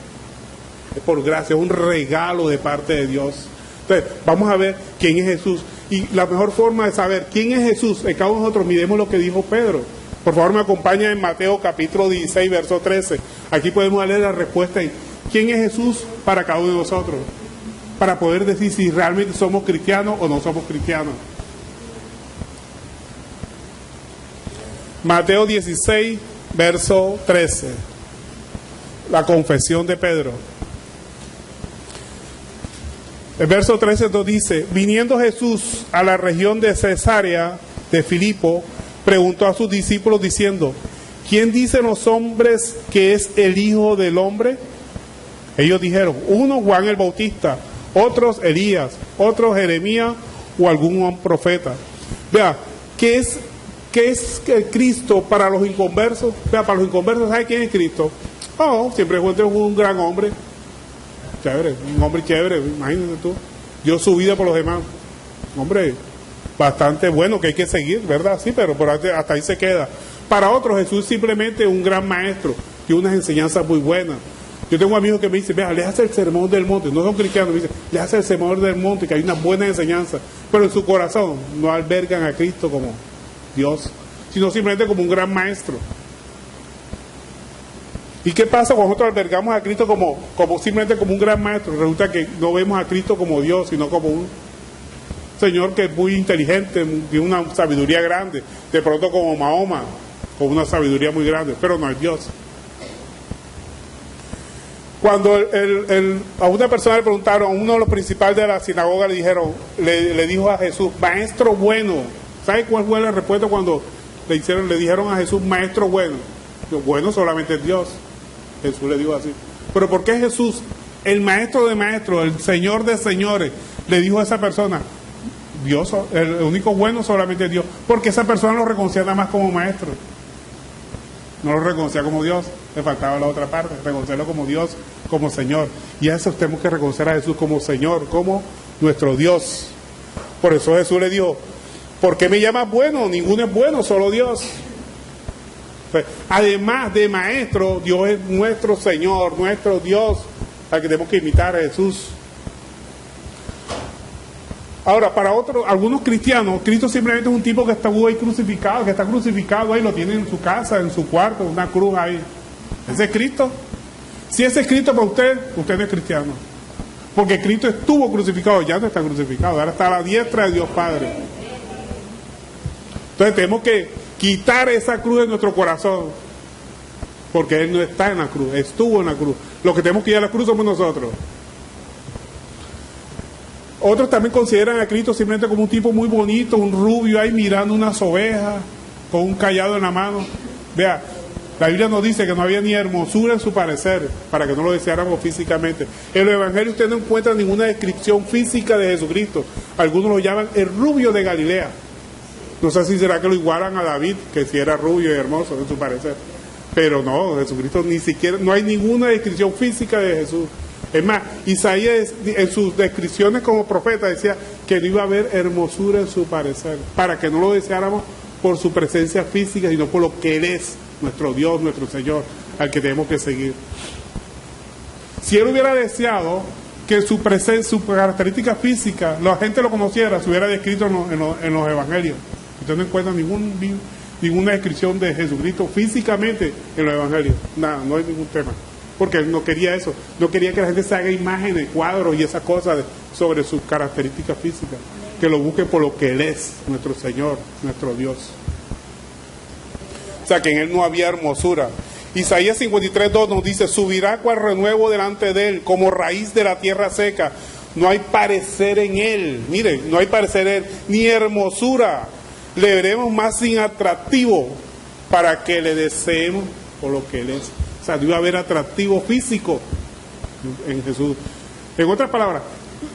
Es por gracia, es un regalo de parte de Dios. Entonces, vamos a ver quién es Jesús. Y la mejor forma de saber quién es Jesús, en cada uno de nosotros, miremos lo que dijo Pedro. Por favor, me acompaña en Mateo capítulo 16, verso 13. Aquí podemos leer la respuesta. ¿Quién es Jesús para cada uno de nosotros? Para poder decir si realmente somos cristianos o no somos cristianos. Mateo 16, verso 13. La confesión de Pedro. El verso 13 nos dice: viniendo Jesús a la región de Cesarea de Filipo, preguntó a sus discípulos diciendo: ¿quién dicen los hombres que es el Hijo del Hombre? Ellos dijeron: unos Juan el Bautista, otros Elías, otros Jeremías o algún profeta. Vea, ¿qué es el Cristo para los inconversos? Vea, para los inconversos, ¿sabe quién es Cristo? Oh, siempre encuentro un gran hombre. Chévere, un hombre chévere, imagínate tú. Dio su vida por los demás. Hombre, bastante bueno que hay que seguir, ¿verdad? Sí, pero hasta ahí se queda. Para otros, Jesús es simplemente un gran maestro, tiene unas enseñanzas muy buenas. Yo tengo amigos que me dicen: vea, le hace el sermón del monte, no son cristianos, me dicen, le hace el sermón del monte, que hay unas buenas enseñanzas, pero en su corazón no albergan a Cristo como Dios, sino simplemente como un gran maestro. ¿Y qué pasa cuando nosotros albergamos a Cristo como simplemente como un gran maestro? Resulta que no vemos a Cristo como Dios, sino como un Señor que es muy inteligente, de una sabiduría grande, de pronto como Mahoma, con una sabiduría muy grande, pero no es Dios. Cuando a una persona le preguntaron, a uno de los principales de la sinagoga le dijo a Jesús: maestro bueno. ¿Sabe cuál fue la respuesta cuando le dijeron a Jesús: maestro bueno? Bueno solamente es Dios. Jesús le dijo así. Pero ¿por qué Jesús, el maestro de maestros, el señor de señores, le dijo a esa persona: Dios, el único bueno solamente es Dios? Porque esa persona lo reconocía nada más como maestro, no lo reconocía como Dios. Le faltaba la otra parte, reconocerlo como Dios, como Señor. Y a eso tenemos que reconocer a Jesús como Señor, como nuestro Dios. Por eso Jesús le dijo: ¿por qué me llamas bueno? Ninguno es bueno, solo Dios. Además de maestro, Dios es nuestro Señor, nuestro Dios, al que tenemos que imitar a Jesús. Ahora, para algunos cristianos, Cristo simplemente es un tipo que está ahí crucificado, que está crucificado ahí, lo tiene en su casa, en su cuarto, una cruz ahí. ¿Ese es Cristo? Si ese es Cristo para usted no es cristiano. Porque Cristo estuvo crucificado, ya no está crucificado, ahora está a la diestra de Dios Padre. Entonces tenemos que quitar esa cruz de nuestro corazón, porque Él no está en la cruz, estuvo en la cruz. Lo que tenemos que ir a la cruz somos nosotros. Otros también consideran a Cristo simplemente como un tipo muy bonito, un rubio ahí mirando unas ovejas, con un cayado en la mano. Vea, la Biblia nos dice que no había ni hermosura en su parecer, para que no lo deseáramos físicamente. En el Evangelio usted no encuentra ninguna descripción física de Jesucristo. Algunos lo llaman el rubio de Galilea. No sé si será que lo igualan a David, que si era rubio y hermoso en su parecer. Pero no, Jesucristo ni siquiera, no hay ninguna descripción física de Jesús. Es más, Isaías en sus descripciones como profeta decía que no iba a haber hermosura en su parecer, para que no lo deseáramos por su presencia física, sino por lo que Él es, nuestro Dios, nuestro Señor, al que tenemos que seguir. Si Él hubiera deseado que su presencia, su característica física, la gente lo conociera, se hubiera descrito en los evangelios. Usted no encuentra ninguna descripción de Jesucristo físicamente en los evangelios. Nada, no hay ningún tema. Porque Él no quería eso. No quería que la gente se haga imágenes, cuadros y esas cosas sobre sus características físicas. Que lo busquen por lo que Él es, nuestro Señor, nuestro Dios. O sea, que en Él no había hermosura. Isaías 53:2 nos dice: subirá cual renuevo delante de Él, como raíz de la tierra seca. No hay parecer en Él. Miren, no hay parecer en Él, ni hermosura. le veremos más inatractivo para que le deseemos por lo que Él es. O sea, iba a haber atractivo físico en Jesús. En otras palabras,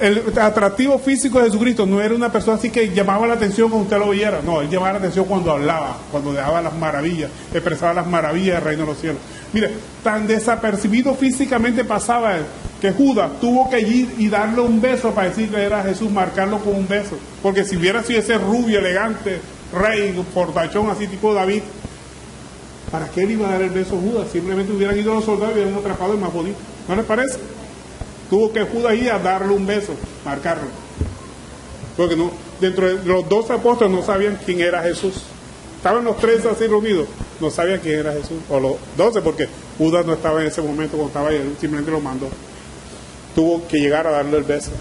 el atractivo físico de Jesucristo no era una persona así que llamaba la atención cuando usted lo oyera. No, Él llamaba la atención cuando hablaba, cuando dejaba las maravillas, expresaba las maravillas del reino de los cielos. Mire, tan desapercibido físicamente pasaba Él, que Judas tuvo que ir y darle un beso para decir que era Jesús, marcarlo con un beso. Porque si hubiera sido ese rubio, elegante, rey, portachón, así tipo David, ¿para qué él iba a dar el beso a Judas? Simplemente hubieran ido los soldados y hubieran atrapado el más bonito. ¿No les parece? Tuvo que Judas ir a darle un beso, marcarlo. Porque no, dentro de los 12 apóstoles no sabían quién era Jesús. Estaban los 13 así reunidos, no sabían quién era Jesús. O los 12, porque Judas no estaba en ese momento cuando estaba ahí, él simplemente lo mandó. Tuvo que llegar a darle el beso.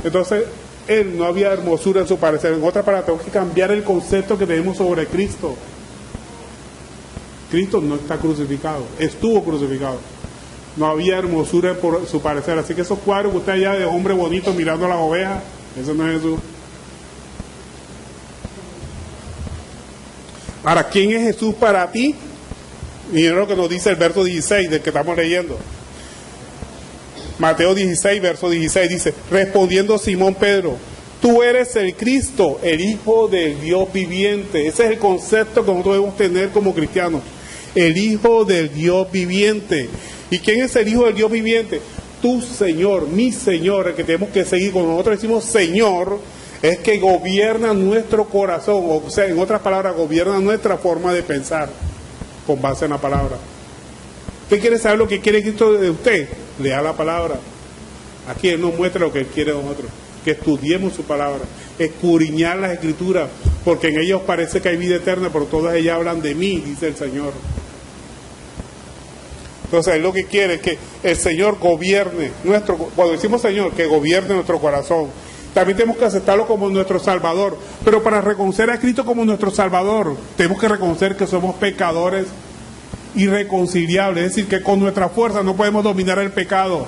Entonces, él no había hermosura en su parecer. En otras palabras, tengo que cambiar el concepto que tenemos sobre Cristo. Cristo no está crucificado, estuvo crucificado. No había hermosura por su parecer. Así que esos cuadros que usted allá de hombre bonito mirando a las ovejas, eso no es Jesús. Ahora, ¿quién es Jesús para ti? Miren lo que nos dice el verso 16 del que estamos leyendo. Mateo 16, verso 16 dice: respondiendo Simón Pedro, tú eres el Cristo, el Hijo del Dios viviente. Ese es el concepto que nosotros debemos tener como cristianos. El Hijo del Dios viviente. ¿Y quién es el Hijo del Dios viviente? Tu Señor, mi Señor, el que tenemos que seguir. Cuando nosotros decimos Señor, es que gobierna nuestro corazón. O sea, en otras palabras, gobierna nuestra forma de pensar con base en la palabra. ¿Usted quiere saber lo que quiere Cristo de usted? Lea la palabra. Aquí Él nos muestra lo que Él quiere de nosotros. Que estudiemos su palabra, escudriñar las Escrituras, porque en ellas parece que hay vida eterna, pero todas ellas hablan de mí, dice el Señor. Entonces Él lo que quiere es que el Señor gobierne nuestro, cuando decimos Señor, que gobierne nuestro corazón. También tenemos que aceptarlo como nuestro Salvador, pero para reconocer a Cristo como nuestro Salvador, tenemos que reconocer que somos pecadores irreconciliables, es decir, que con nuestra fuerza no podemos dominar el pecado.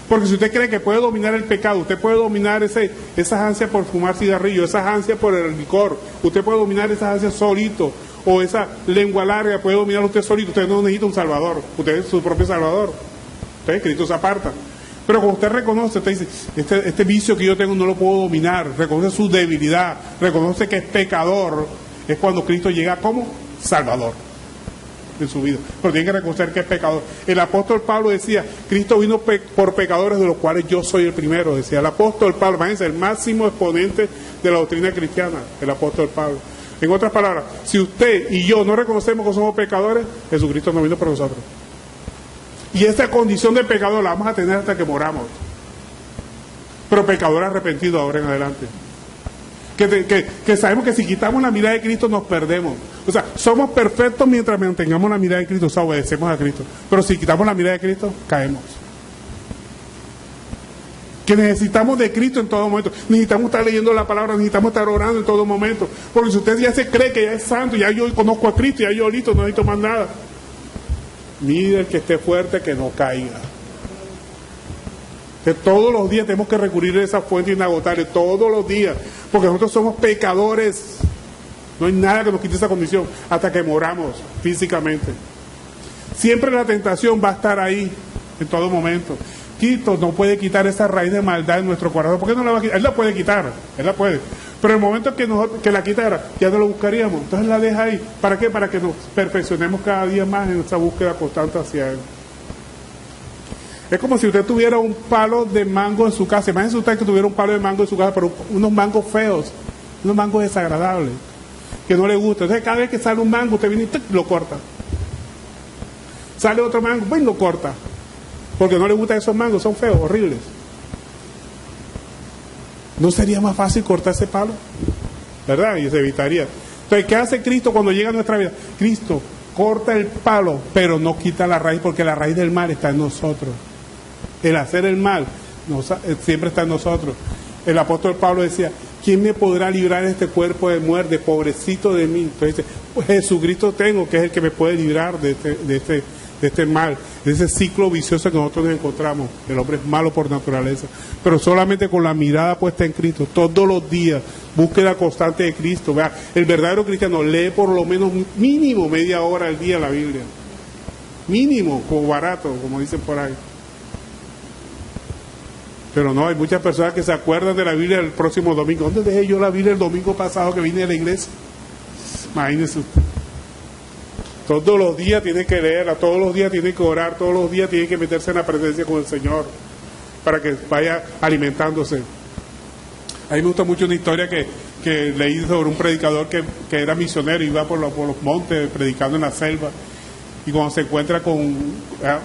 Porque si usted cree que puede dominar el pecado, usted puede dominar esas ansias por fumar cigarrillo, esas ansias por el licor, usted puede dominar esas ansias solito, o esa lengua larga puede dominar usted solito. Usted no necesita un salvador, usted es su propio salvador. Entonces Cristo se aparta. Pero cuando usted reconoce, usted dice, este vicio que yo tengo no lo puedo dominar, reconoce su debilidad, reconoce que es pecador, es cuando Cristo llega como Salvador en su vida. Pero tiene que reconocer que es pecador. El apóstol Pablo decía, Cristo vino por pecadores, de los cuales yo soy el primero, decía el apóstol Pablo. Imagínense, el máximo exponente de la doctrina cristiana, el apóstol Pablo. En otras palabras, si usted y yo no reconocemos que somos pecadores, Jesucristo no vino por nosotros. Y esa condición de pecador la vamos a tener hasta que moramos. Pero pecador arrepentido ahora en adelante. Que sabemos que si quitamos la mirada de Cristo nos perdemos. O sea, somos perfectos mientras mantengamos la mirada de Cristo, o sea, obedecemos a Cristo. Pero si quitamos la mirada de Cristo, caemos. Que necesitamos de Cristo en todo momento. Necesitamos estar leyendo la palabra, necesitamos estar orando en todo momento. Porque si usted ya se cree que ya es santo, ya yo conozco a Cristo, ya yo listo, no necesito más nada. Mire el que esté fuerte, que no caiga. Que todos los días tenemos que recurrir a esa fuente inagotable, todos los días, porque nosotros somos pecadores. No hay nada que nos quite esa condición hasta que moramos físicamente. Siempre la tentación va a estar ahí en todo momento. Cristo no puede quitar esa raíz de maldad en nuestro corazón. ¿Por qué no la va a quitar? Él la puede quitar, Él la puede. Pero el momento que la quitara, ya no lo buscaríamos. Entonces la deja ahí. ¿Para qué? Para que nos perfeccionemos cada día más en nuestra búsqueda constante hacia Él. Es como si usted tuviera un palo de mango en su casa. Imagínese usted que tuviera un palo de mango en su casa, pero unos mangos feos, unos mangos desagradables, que no le gustan. Entonces cada vez que sale un mango, usted viene y lo corta. Sale otro mango, pues lo corta. Porque no le gustan esos mangos, son feos, horribles. ¿No sería más fácil cortar ese palo? ¿Verdad? Y se evitaría. Entonces, ¿qué hace Cristo cuando llega a nuestra vida? Cristo corta el palo, pero no quita la raíz, porque la raíz del mal está en nosotros. El hacer el mal siempre está en nosotros. El apóstol Pablo decía, ¿quién me podrá librar de este cuerpo de muerte? Pobrecito de mí. Entonces dice, pues Jesucristo tengo, que es el que me puede librar de de este mal, de ese ciclo vicioso que nosotros nos encontramos. El hombre es malo por naturaleza, pero solamente con la mirada puesta en Cristo, todos los días, búsqueda constante de Cristo. Vea, el verdadero cristiano lee por lo menos mínimo media hora al día la Biblia. Mínimo, como barato, como dicen por ahí. Pero no, hay muchas personas que se acuerdan de la Biblia el próximo domingo. ¿Dónde dejé yo la Biblia el domingo pasado que vine a la iglesia? Imagínense usted. Todos los días tiene que leerla, todos los días tiene que orar, todos los días tiene que meterse en la presencia con el Señor para que vaya alimentándose. A mí me gusta mucho una historia que leí sobre un predicador que era misionero, iba por los montes predicando en la selva, y cuando se encuentra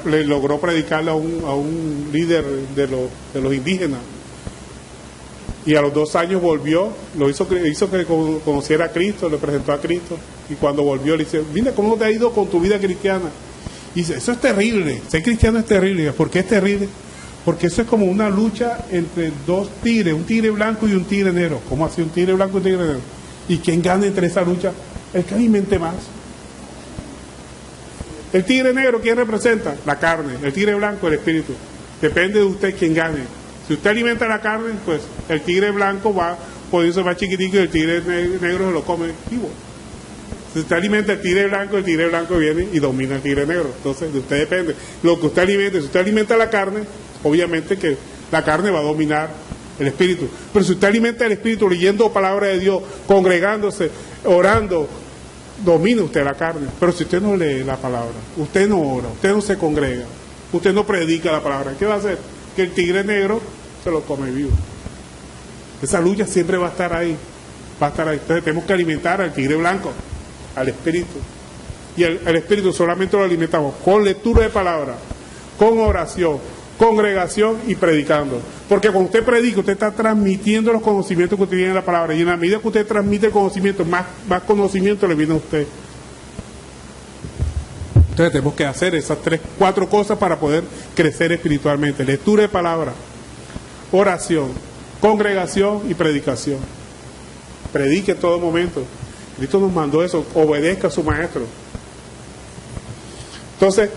le logró predicarle a un líder de los indígenas, y a los 2 años volvió, hizo que conociera a Cristo, le presentó a Cristo, y cuando volvió le dice: mira cómo te ha ido con tu vida cristiana. Y dice: eso es terrible, ser cristiano es terrible. ¿Por qué es terrible? Porque eso es como una lucha entre 2 tigres, un tigre blanco y un tigre negro. ¿Cómo así un tigre blanco y un tigre negro? ¿Y quién gana entre esa lucha? El que alimente más. El tigre negro, ¿quién representa? La carne. El tigre blanco, el espíritu. Depende de usted quién gane. Si usted alimenta la carne, pues el tigre blanco va poniéndose más chiquitico y el tigre negro se lo come vivo. Si usted alimenta el tigre blanco viene y domina el tigre negro. Entonces, de usted depende. Lo que usted alimente, si usted alimenta la carne, obviamente que la carne va a dominar el espíritu. Pero si usted alimenta el espíritu leyendo palabra de Dios, congregándose, orando, domina usted la carne. Pero si usted no lee la palabra, usted no ora, usted no se congrega, usted no predica la palabra, ¿qué va a hacer? Que el tigre negro se lo come vivo. Esa lucha siempre va a estar ahí. Entonces tenemos que alimentar al tigre blanco, al espíritu. Y el espíritu solamente lo alimentamos con lectura de palabra, con oración, congregación y predicando. Porque cuando usted predica, usted está transmitiendo los conocimientos que usted tiene en la palabra. Y en la medida que usted transmite el conocimiento, más conocimiento le viene a usted. Entonces tenemos que hacer esas 3, 4 cosas para poder crecer espiritualmente: lectura de palabra, oración, congregación y predicación. Predique en todo momento. Cristo nos mandó eso: obedezca a su maestro. Entonces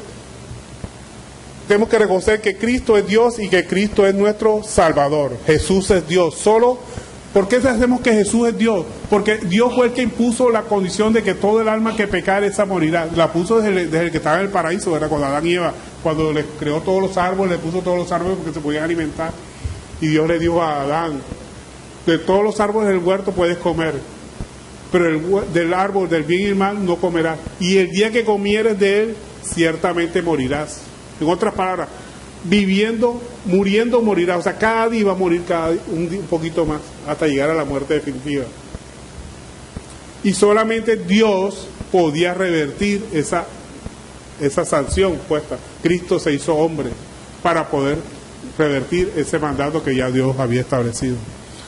tenemos que reconocer que Cristo es Dios y que Cristo es nuestro Salvador. Jesús es Dios. ¿Por qué hacemos que Jesús es Dios? Porque Dios fue el que impuso la condición de que todo el alma que pecare, esa morirá. La puso desde el que estaba en el paraíso, ¿verdad? Cuando Adán y Eva, cuando les creó todos los árboles, le puso todos los árboles porque se podían alimentar. Y Dios le dijo a Adán: de todos los árboles del huerto puedes comer, pero del árbol del bien y el mal no comerás. Y el día que comieres de él, ciertamente morirás. En otras palabras, muriendo morirás. O sea, cada día va a morir un poquito más, hasta llegar a la muerte definitiva. Y solamente Dios podía revertir esa sanción puesta. Cristo se hizo hombre para poder revertir ese mandato que ya Dios había establecido.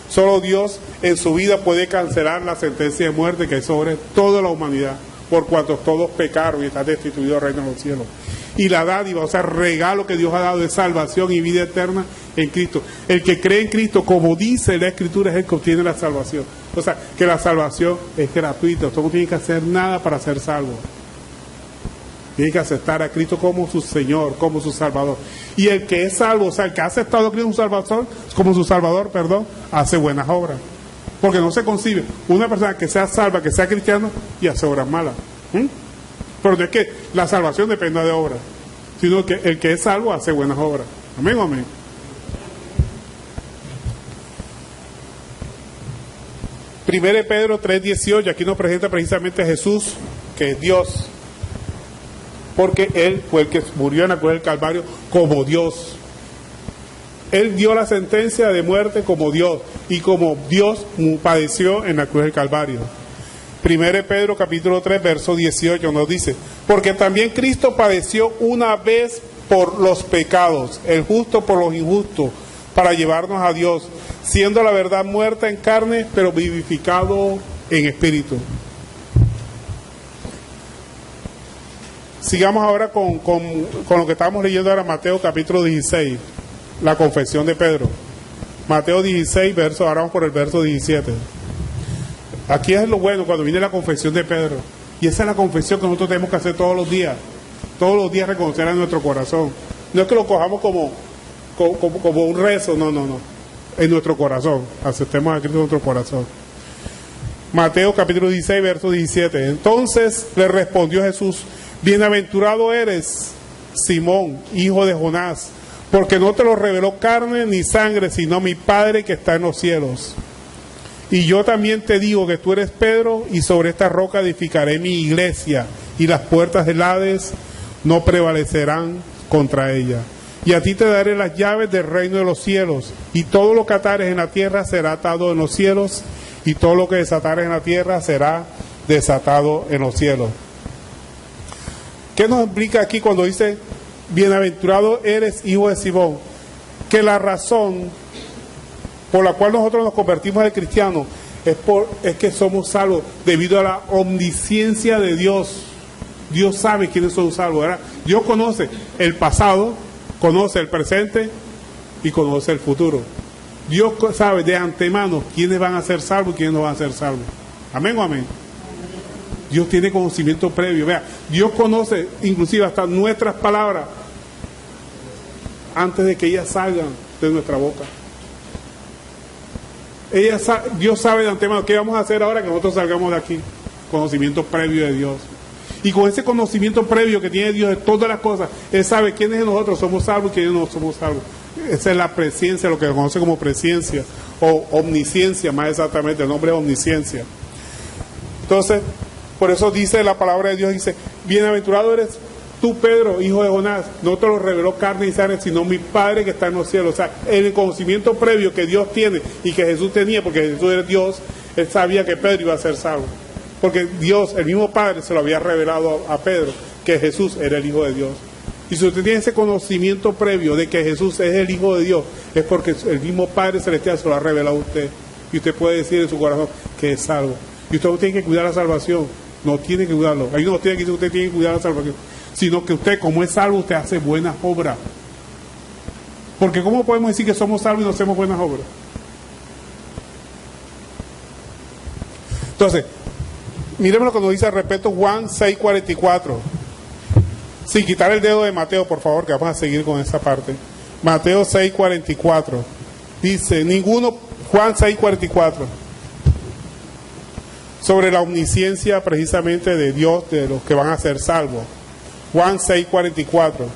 Solo Dios en su vida puede cancelar la sentencia de muerte que es sobre toda la humanidad, por cuanto todos pecaron y están destituidos del reino de los cielos. Y la dádiva, o sea, regalo que Dios ha dado de salvación y vida eterna en Cristo. El que cree en Cristo, como dice la Escritura, es el que obtiene la salvación. O sea, que la salvación es gratuita. Usted no tiene que hacer nada para ser salvo. Tiene que aceptar a Cristo como su Señor, como su Salvador. Y el que es salvo, o sea, el que ha aceptado a Cristo como su Salvador, hace buenas obras. Porque no se concibe una persona que sea salva, que sea cristiano y hace obras malas. Pero no es que la salvación dependa de obras, sino que el que es salvo hace buenas obras. Amén o amén. Primero Pedro 3:18, aquí nos presenta precisamente a Jesús, que es Dios, porque Él fue el que murió en la cruz del Calvario como Dios. Él dio la sentencia de muerte como Dios, y como Dios padeció en la cruz del Calvario. 1 Pedro capítulo 3 verso 18 nos dice: porque también Cristo padeció una vez por los pecados, el justo por los injustos, para llevarnos a Dios, siendo la verdad muerta en carne, pero vivificado en espíritu. Sigamos ahora con lo que estamos leyendo ahora, Mateo capítulo 16, la confesión de Pedro. Mateo 16, ahora vamos por el verso 17. Aquí es lo bueno cuando viene la confesión de Pedro. Y esa es la confesión que nosotros tenemos que hacer todos los días. Todos los días reconocer en nuestro corazón. No es que lo cojamos como un rezo, no. En nuestro corazón. Aceptemos a Cristo en nuestro corazón. Mateo capítulo 16, verso 17. Entonces le respondió Jesús: bienaventurado eres, Simón, hijo de Jonás, porque no te lo reveló carne ni sangre, sino mi Padre que está en los cielos. Y yo también te digo que tú eres Pedro, y sobre esta roca edificaré mi iglesia, y las puertas del Hades no prevalecerán contra ella. Y a ti te daré las llaves del reino de los cielos, y todo lo que atares en la tierra será atado en los cielos, y todo lo que desatares en la tierra será desatado en los cielos. ¿Qué nos explica aquí cuando dice bienaventurado eres, hijo de Simón? Que la razón por la cual nosotros nos convertimos en cristianos es que somos salvos debido a la omnisciencia de Dios. Dios sabe quiénes son salvos, ¿verdad? Dios conoce el pasado, conoce el presente y conoce el futuro. Dios sabe de antemano quiénes van a ser salvos y quiénes no van a ser salvos. ¿Amén o amén? Dios tiene conocimiento previo. Vea, Dios conoce inclusive hasta nuestras palabras antes de que ellas salgan de nuestra boca. Dios sabe de antemano qué vamos a hacer ahora que nosotros salgamos de aquí. Conocimiento previo de Dios. Y con ese conocimiento previo que tiene Dios de todas las cosas, Él sabe quiénes de nosotros somos salvos y quiénes no somos salvos. Esa es la presciencia, lo que se conoce como presciencia o omnisciencia, más exactamente, el nombre es omnisciencia. Entonces, por eso dice la palabra de Dios, dice, bienaventurado eres tú, Pedro, hijo de Jonás, no te lo reveló carne y sangre, sino mi Padre que está en los cielos. O sea, el conocimiento previo que Dios tiene y que Jesús tenía, porque Jesús era Dios, Él sabía que Pedro iba a ser salvo. Porque Dios, el mismo Padre, se lo había revelado a Pedro, que Jesús era el Hijo de Dios. Y si usted tiene ese conocimiento previo de que Jesús es el Hijo de Dios, es porque el mismo Padre Celestial se lo ha revelado a usted. Y usted puede decir en su corazón que es salvo. Y usted no tiene que cuidar la salvación, no tiene que cuidarlo. Ahí no tiene que decir que usted tiene que cuidar la salvación, sino que usted, como es salvo, usted hace buenas obras. Porque ¿cómo podemos decir que somos salvos y no hacemos buenas obras? Entonces, miremos lo que nos dice al respecto Juan 6:44. Sin quitar el dedo de Mateo, por favor, que vamos a seguir con esa parte. Mateo 6:44. Dice, Juan 6:44. Sobre la omnisciencia precisamente de Dios, de los que van a ser salvos. Juan 6:44.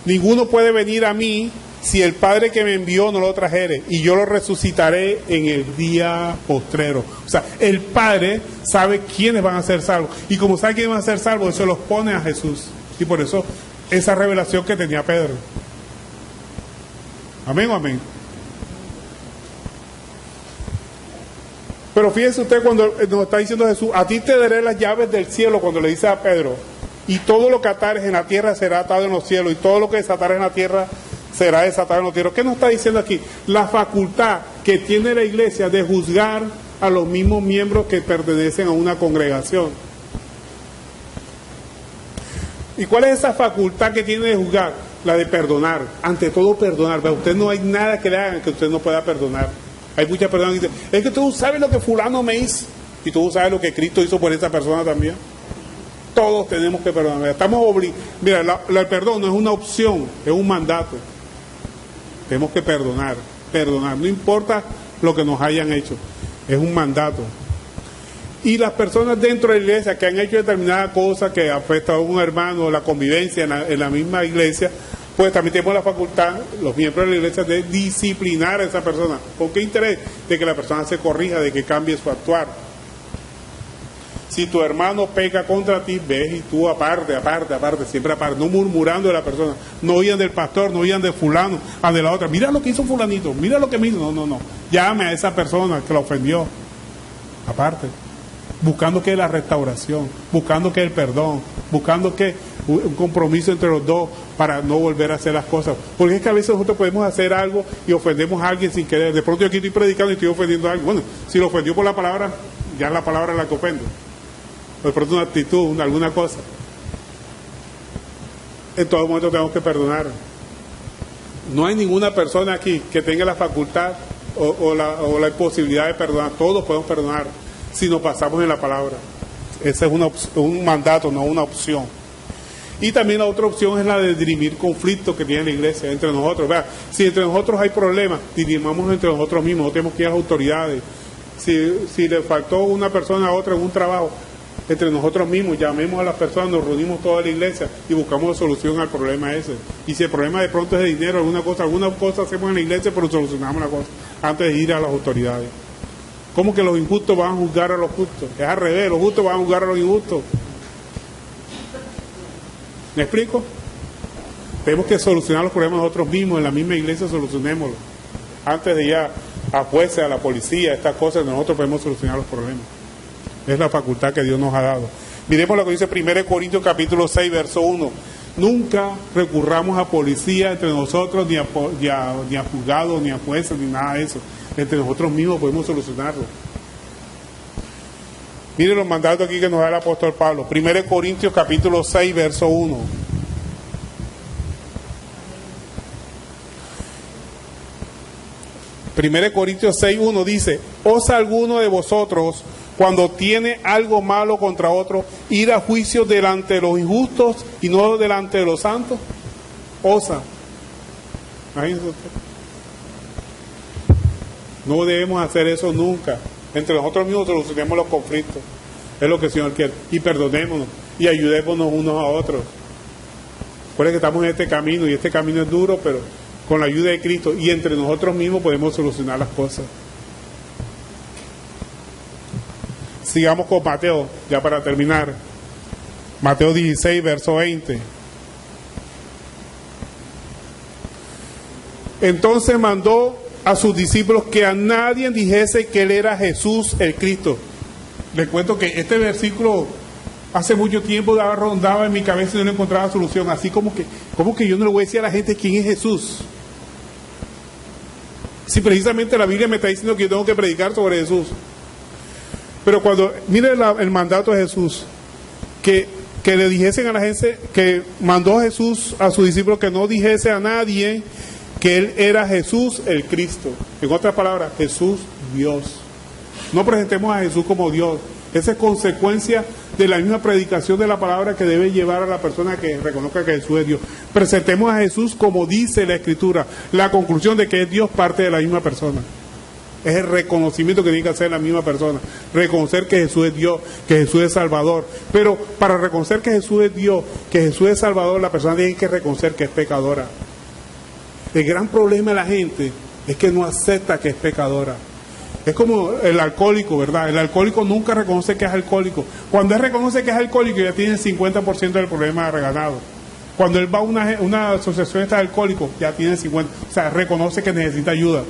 Ninguno puede venir a mí si el Padre que me envió no lo trajere, y yo lo resucitaré en el día postrero. O sea, el Padre sabe quiénes van a ser salvos, y como sabe quiénes van a ser salvos, eso los pone a Jesús. Y por eso esa revelación que tenía Pedro. Amén o amén. Pero fíjese usted cuando nos está diciendo Jesús, a ti te daré las llaves del cielo, cuando le dice a Pedro, y todo lo que atares en la tierra será atado en los cielos, y todo lo que desatares en la tierra será desatado en los cielos. ¿Qué nos está diciendo aquí? La facultad que tiene la iglesia de juzgar a los mismos miembros que pertenecen a una congregación. ¿Y cuál es esa facultad que tiene de juzgar? La de perdonar. Ante todo perdonar. Pero usted no hay nada que le hagan que usted no pueda perdonar. Hay muchas personas que dicen, es que tú sabes lo que fulano me hizo. Y tú sabes lo que Cristo hizo por esa persona también. Todos tenemos que perdonar. Estamos obligados. Mira, el perdón no es una opción, es un mandato. Tenemos que perdonar. Perdonar. No importa lo que nos hayan hecho. Es un mandato. Y las personas dentro de la iglesia que han hecho determinada cosa que afecta a un hermano, la convivencia en la misma iglesia, pues también tenemos la facultad, los miembros de la iglesia, de disciplinar a esa persona. ¿Con qué interés? De que la persona se corrija, de que cambie su actuar. Si tu hermano peca contra ti, ves y tú aparte, siempre aparte, no murmurando de la persona, no oían del pastor, no oían de fulano, a de la otra, mira lo que hizo fulanito, mira lo que me hizo, no, llame a esa persona que la ofendió, aparte. Buscando que la restauración, buscando que el perdón, buscando que un compromiso entre los dos para no volver a hacer las cosas. Porque es que a veces nosotros podemos hacer algo y ofendemos a alguien sin querer. De pronto yo aquí estoy predicando y estoy ofendiendo a alguien. Bueno, si lo ofendió por la palabra, ya es la palabra la que ofende. O de pronto una actitud, alguna cosa. En todo momento tenemos que perdonar. No hay ninguna persona aquí que tenga la facultad o la imposibilidad de perdonar. Todos podemos perdonar si nos pasamos en la palabra. Ese es un mandato, no una opción. Y también la otra opción es la de dirimir conflictos que tiene la iglesia entre nosotros. Vea, si entre nosotros hay problemas, dirimamos entre nosotros mismos, no tenemos que ir a las autoridades. Si le faltó una persona a otra en un trabajo, entre nosotros mismos llamemos a las personas, nos reunimos toda la iglesia y buscamos solución al problema ese. Y si el problema de pronto es de dinero, alguna cosa hacemos en la iglesia, pero solucionamos la cosa antes de ir a las autoridades. ¿Cómo que los injustos van a juzgar a los justos? Es al revés, los justos van a juzgar a los injustos. ¿Me explico? Tenemos que solucionar los problemas nosotros mismos, en la misma iglesia solucionémoslos. Antes de ir a jueces, a la policía, estas cosas, nosotros podemos solucionar los problemas. Es la facultad que Dios nos ha dado. Miremos lo que dice 1 Corintios capítulo 6, verso 1. Nunca recurramos a policía entre nosotros, ni a juzgados, ni a jueces, ni nada de eso. Entre nosotros mismos podemos solucionarlo. Miren los mandatos aquí que nos da el apóstol Pablo. 1 Corintios capítulo 6, verso 1. Primero Corintios 6:1 dice: ¿osa alguno de vosotros, cuando tiene algo malo contra otro, ir a juicio delante de los injustos y no delante de los santos? Osa. Imagínense usted. No debemos hacer eso nunca. Entre nosotros mismos solucionemos los conflictos. Es lo que el Señor quiere. Y perdonémonos y ayudémonos unos a otros. Recuerden que estamos en este camino y este camino es duro, pero con la ayuda de Cristo y entre nosotros mismos podemos solucionar las cosas. Sigamos con Mateo, ya para terminar. Mateo 16, verso 20. Entonces mandó a sus discípulos que a nadie dijese que él era Jesús el Cristo. Les cuento que este versículo hace mucho tiempo rondaba en mi cabeza y no le encontraba solución. Así como que yo no le voy a decir a la gente quién es Jesús. Si precisamente la Biblia me está diciendo que yo tengo que predicar sobre Jesús. Pero cuando, mire el mandato de Jesús, que le dijesen a la gente, que mandó Jesús a sus discípulos que no dijese a nadie que él era Jesús el Cristo. En otras palabras, Jesús Dios. No presentemos a Jesús como Dios. Esa es consecuencia de la misma predicación de la palabra que debe llevar a la persona que reconozca que Jesús es Dios. Presentemos a Jesús como dice la Escritura. La conclusión de que es Dios parte de la misma persona. Es el reconocimiento que tiene que hacer la misma persona. Reconocer que Jesús es Dios, que Jesús es Salvador. Pero para reconocer que Jesús es Dios, que Jesús es Salvador, la persona tiene que reconocer que es pecadora. El gran problema de la gente es que no acepta que es pecadora. Es como el alcohólico, ¿verdad? El alcohólico nunca reconoce que es alcohólico. Cuando él reconoce que es alcohólico, ya tiene el 50% del problema reganado. Cuando él va a una asociación de alcohólicos, ya tiene el 50%. O sea, reconoce que necesita ayuda.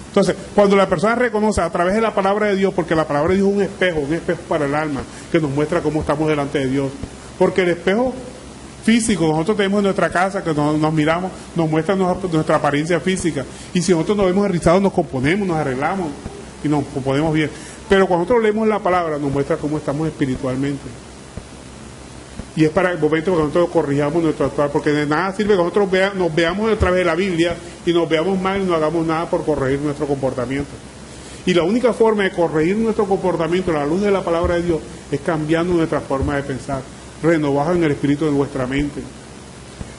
Entonces, cuando la persona reconoce a través de la palabra de Dios, porque la palabra de Dios es un espejo para el alma, que nos muestra cómo estamos delante de Dios. Porque el espejo físico nosotros tenemos en nuestra casa, que nos miramos, nos muestra nuestra apariencia física. Y si nosotros nos vemos rizados, nos componemos, nos arreglamos y nos componemos bien. Pero cuando nosotros leemos la palabra, nos muestra cómo estamos espiritualmente. Y es para el momento que nosotros corrijamos nuestro actuar, porque de nada sirve que nosotros nos veamos a través de la Biblia y nos veamos mal y no hagamos nada por corregir nuestro comportamiento. Y la única forma de corregir nuestro comportamiento a la luz de la palabra de Dios es cambiando nuestra forma de pensar, renovados en el espíritu de nuestra mente.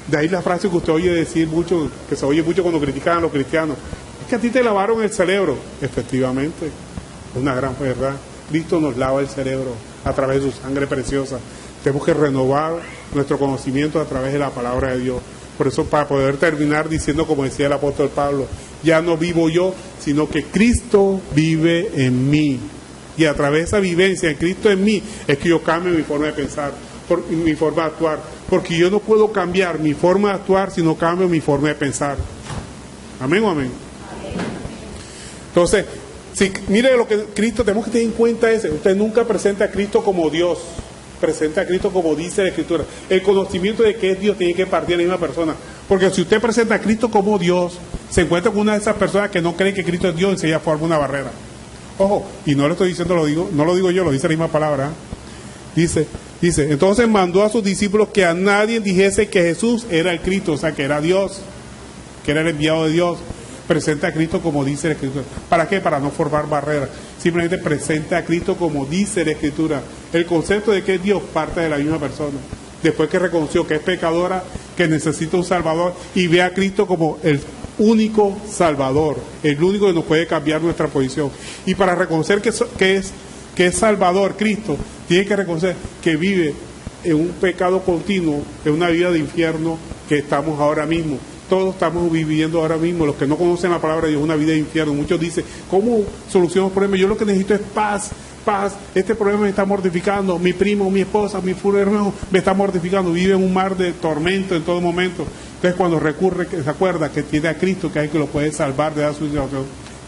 De ahí la frase que usted oye decir mucho, que se oye mucho cuando critican a los cristianos: es que a ti te lavaron el cerebro. Efectivamente, es una gran verdad. Cristo nos lava el cerebro a través de su sangre preciosa. Tenemos que renovar nuestro conocimiento a través de la palabra de Dios. Por eso, para poder terminar diciendo, como decía el apóstol Pablo, ya no vivo yo, sino que Cristo vive en mí. Y a través de esa vivencia en Cristo en mí es que yo cambio mi forma de pensar, mi forma de actuar. Porque yo no puedo cambiar mi forma de actuar si no cambio mi forma de pensar. Amén o amén. Entonces, mire lo que Cristo, tenemos que tener en cuenta ese. Usted nunca presenta a Cristo como Dios. Presenta a Cristo como dice la Escritura. El conocimiento de que es Dios tiene que partir de la misma persona. Porque si usted presenta a Cristo como Dios, se encuentra con una de esas personas que no creen que Cristo es Dios y se ya forma una barrera. Ojo, y no lo estoy diciendo, no lo digo yo, lo dice la misma palabra. Dice, entonces mandó a sus discípulos que a nadie dijese que Jesús era el Cristo, o sea, que era Dios, que era el enviado de Dios. Presenta a Cristo como dice la Escritura. ¿Para qué? Para no formar barreras. Simplemente presenta a Cristo como dice la Escritura. El concepto de que es Dios parte de la misma persona. después que reconoció que es pecadora, que necesita un Salvador, y ve a Cristo como el único Salvador, el único que nos puede cambiar nuestra posición. Y para reconocer que es Salvador, Cristo, tiene que reconocer que vive en un pecado continuo, en una vida de infierno que estamos ahora mismo. Todos estamos viviendo ahora mismo, los que no conocen la palabra de Dios, una vida de infierno. Muchos dicen, ¿cómo soluciono el problema? Yo lo que necesito es paz, paz. Este problema me está mortificando. Mi primo, mi esposa, mi hermano me está mortificando. Vive en un mar de tormento en todo momento. Entonces cuando recurre, se acuerda que tiene a Cristo, que hay que lo puede salvar de la situación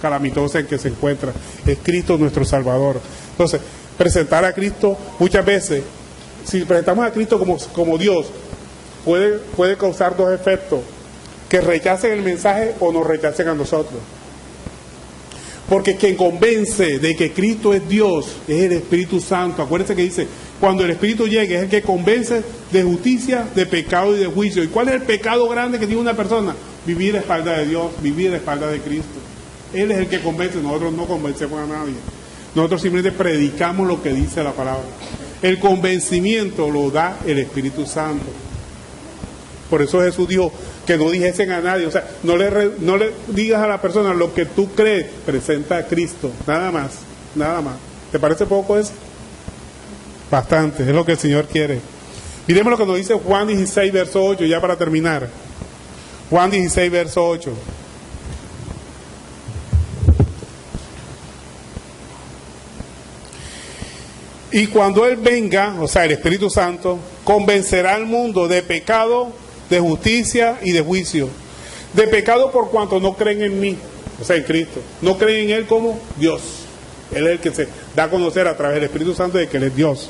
calamitosa en que se encuentra. Es Cristo nuestro Salvador. Entonces, presentar a Cristo muchas veces, si presentamos a Cristo como Dios, puede causar dos efectos: que rechacen el mensaje o nos rechacen a nosotros. Porque quien convence de que Cristo es Dios es el Espíritu Santo. Acuérdense que dice, cuando el Espíritu llegue, es el que convence de justicia, de pecado y de juicio. ¿Y cuál es el pecado grande que tiene una persona? Vivir a espalda de Dios, vivir a espalda de Cristo. Él es el que convence, nosotros no convencemos a nadie. Nosotros simplemente predicamos lo que dice la palabra. El convencimiento lo da el Espíritu Santo. Por eso Jesús dijo que no dijesen a nadie, o sea, no le digas a la persona lo que tú crees, presenta a Cristo, nada más, nada más. ¿Te parece poco eso? Bastante, es lo que el Señor quiere. Miremos lo que nos dice Juan 16, verso 8, ya para terminar. Juan 16, verso 8. Y cuando Él venga, o sea, el Espíritu Santo, convencerá al mundo de pecado, de justicia y de juicio. De pecado por cuanto no creen en mí, o sea, en Cristo. No creen en Él como Dios. Él es el que se da a conocer a través del Espíritu Santo de que Él es Dios.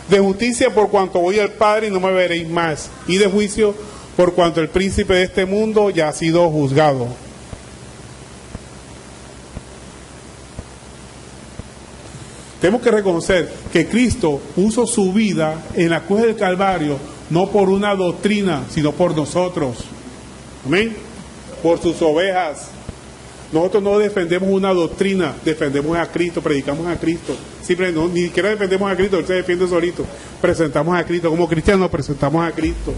De justicia por cuanto voy al Padre y no me veréis más. Y de juicio por cuanto el príncipe de este mundo ya ha sido juzgado. Tenemos que reconocer que Cristo puso su vida en la cruz del Calvario, no por una doctrina, sino por nosotros. Amén. Por sus ovejas. Nosotros no defendemos una doctrina, defendemos a Cristo, predicamos a Cristo. Siempre no, ni siquiera defendemos a Cristo, Él se defiende solito. Presentamos a Cristo, como cristianos presentamos a Cristo.